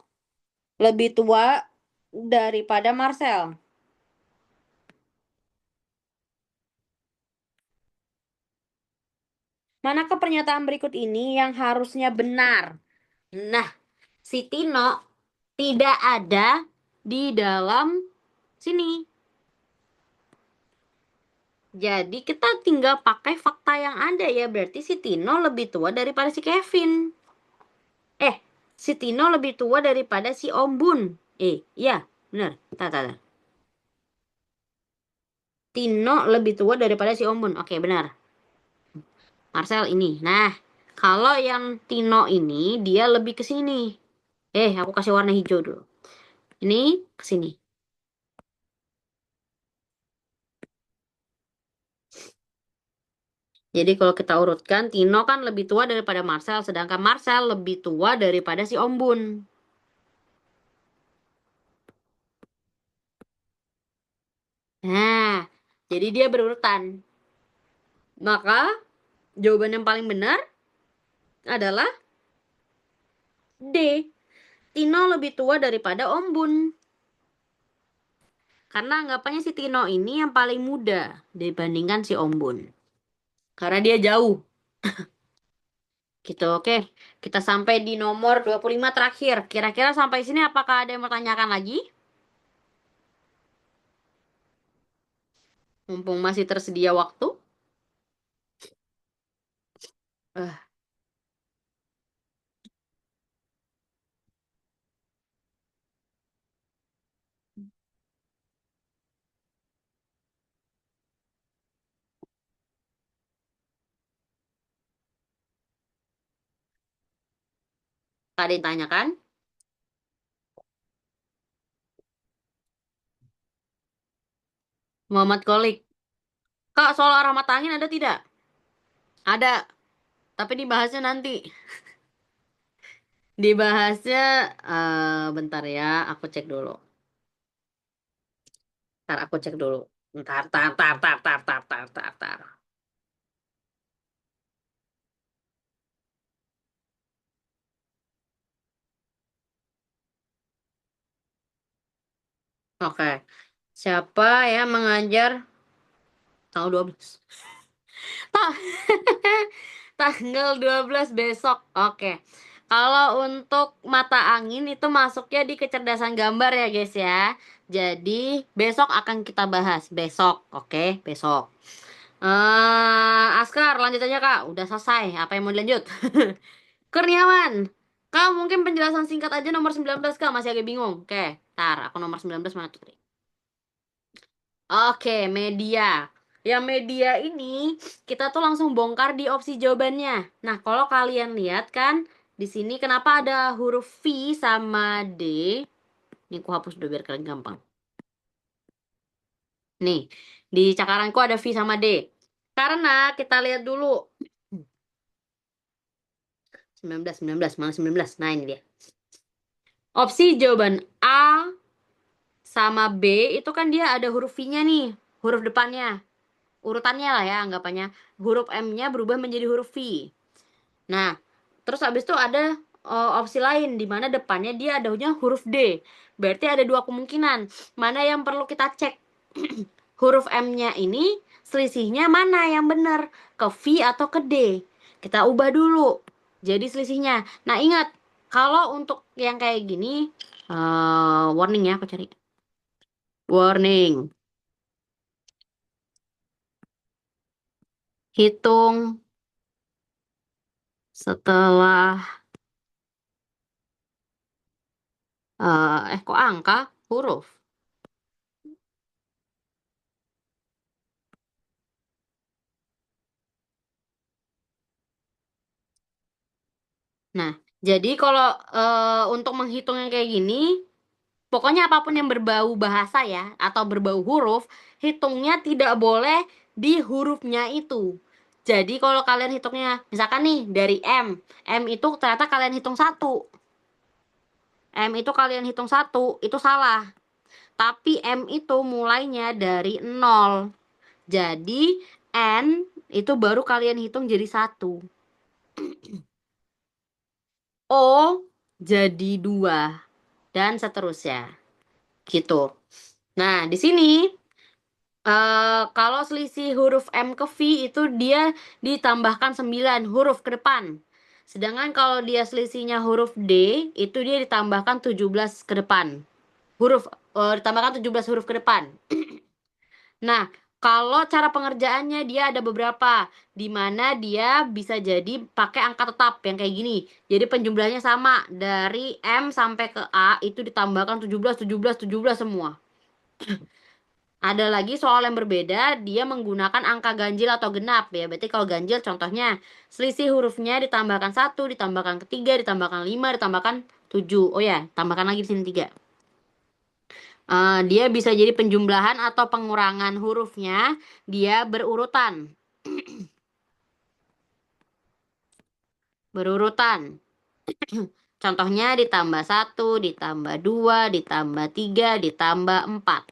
lebih tua daripada Marcel. Manakah pernyataan berikut ini yang harusnya benar? Nah, si Tino tidak ada di dalam sini. Jadi kita tinggal pakai fakta yang ada ya. Berarti si Tino lebih tua daripada si Kevin. Si Tino lebih tua daripada si Om Bun. Iya, benar. Tar, tar, tar. Tino lebih tua daripada si Om Bun. Oke, benar. Marcel ini. Nah, kalau yang Tino ini dia lebih ke sini. Aku kasih warna hijau dulu. Ini ke sini. Jadi kalau kita urutkan, Tino kan lebih tua daripada Marcel, sedangkan Marcel lebih tua daripada si Om Bun. Nah, jadi dia berurutan. Maka jawaban yang paling benar adalah D. Tino lebih tua daripada Om Bun. Karena anggapannya si Tino ini yang paling muda dibandingkan si Om Bun. Karena dia jauh. Gitu, oke. Kita sampai di nomor 25 terakhir. Kira-kira sampai sini apakah ada yang mau tanyakan lagi? Mumpung masih tersedia waktu. Eh, ada yang tanyakan? Muhammad Kolik. Kak, soal arah mata angin ada tidak? Ada, tapi dibahasnya nanti. Dibahasnya, bentar ya, aku cek dulu. Ntar aku cek dulu. Ntar, tar, tar, tar, tar, tar, tar, tar, tar. Oke. Siapa yang mengajar tanggal 12? Ta- Tanggal 12 besok. Oke. Kalau untuk mata angin itu masuknya di kecerdasan gambar ya guys ya. Jadi besok akan kita bahas. Besok. Oke, besok. Askar, lanjut aja Kak. Udah selesai. Apa yang mau dilanjut? Kurniawan. Kak, mungkin penjelasan singkat aja nomor 19 Kak. Masih agak bingung. Oke, tar. Aku nomor 19 mana tuh tadi? Oke, media. Yang media ini kita tuh langsung bongkar di opsi jawabannya. Nah, kalau kalian lihat kan di sini kenapa ada huruf V sama D? Ini aku hapus dulu biar kalian gampang. Nih, di cakaranku ada V sama D. Karena kita lihat dulu. 19, 19, mana 19? Nah, ini dia. Opsi jawaban A sama B itu kan dia ada huruf V-nya nih, huruf depannya. Urutannya lah ya anggapannya. Huruf M-nya berubah menjadi huruf V. Nah, terus habis itu ada opsi lain di mana depannya dia adanya huruf D. Berarti ada dua kemungkinan. Mana yang perlu kita cek? Huruf M-nya ini selisihnya mana yang benar? Ke V atau ke D? Kita ubah dulu. Jadi selisihnya. Nah, ingat kalau untuk yang kayak gini warning ya aku cari. Warning. Hitung setelah kok angka huruf. Nah, jadi kalau untuk menghitung yang kayak gini, pokoknya apapun yang berbau bahasa ya atau berbau huruf, hitungnya tidak boleh di hurufnya itu. Jadi kalau kalian hitungnya, misalkan nih dari M, M itu ternyata kalian hitung satu, M itu kalian hitung satu, itu salah. Tapi M itu mulainya dari nol. Jadi N itu baru kalian hitung jadi satu. O jadi dua dan seterusnya. Gitu. Nah, di sini kalau selisih huruf M ke V itu dia ditambahkan 9 huruf ke depan. Sedangkan kalau dia selisihnya huruf D, itu dia ditambahkan 17 ke depan. Ditambahkan 17 huruf ke depan. Nah, kalau cara pengerjaannya dia ada beberapa, di mana dia bisa jadi pakai angka tetap yang kayak gini. Jadi penjumlahnya sama, dari M sampai ke A itu ditambahkan 17, 17, 17 semua. Ada lagi soal yang berbeda, dia menggunakan angka ganjil atau genap ya. Berarti kalau ganjil contohnya selisih hurufnya ditambahkan 1, ditambahkan ketiga, ditambahkan 5, ditambahkan 7. Oh ya, tambahkan lagi di sini 3. Dia bisa jadi penjumlahan atau pengurangan hurufnya, dia berurutan. Berurutan. Contohnya ditambah 1, ditambah 2, ditambah 3, ditambah 4.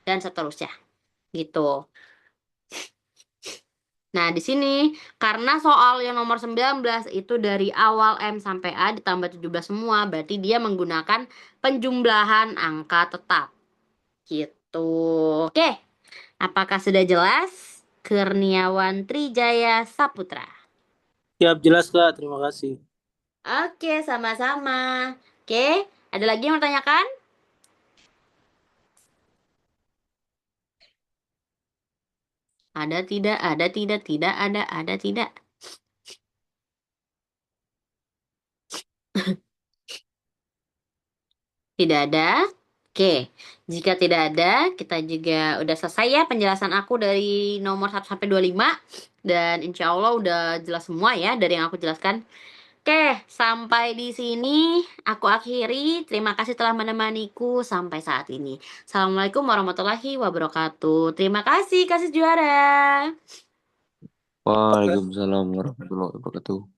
Dan seterusnya. Gitu. Nah, di sini karena soal yang nomor 19 itu dari awal M sampai A ditambah 17 semua, berarti dia menggunakan penjumlahan angka tetap. Gitu. Oke, apakah sudah jelas? Kurniawan Trijaya Saputra. Siap, jelas Kak. Terima kasih. Oke, sama-sama. Oke, ada lagi yang mau tanyakan? Ada tidak, ada tidak, tidak ada tidak. Tidak ada. Oke, jika tidak ada, kita juga udah selesai ya penjelasan aku dari nomor 1 sampai 25. Dan insya Allah udah jelas semua ya dari yang aku jelaskan. Oke, sampai di sini aku akhiri. Terima kasih telah menemaniku sampai saat ini. Assalamualaikum warahmatullahi wabarakatuh. Terima kasih, kasih juara. Waalaikumsalam warahmatullahi wabarakatuh.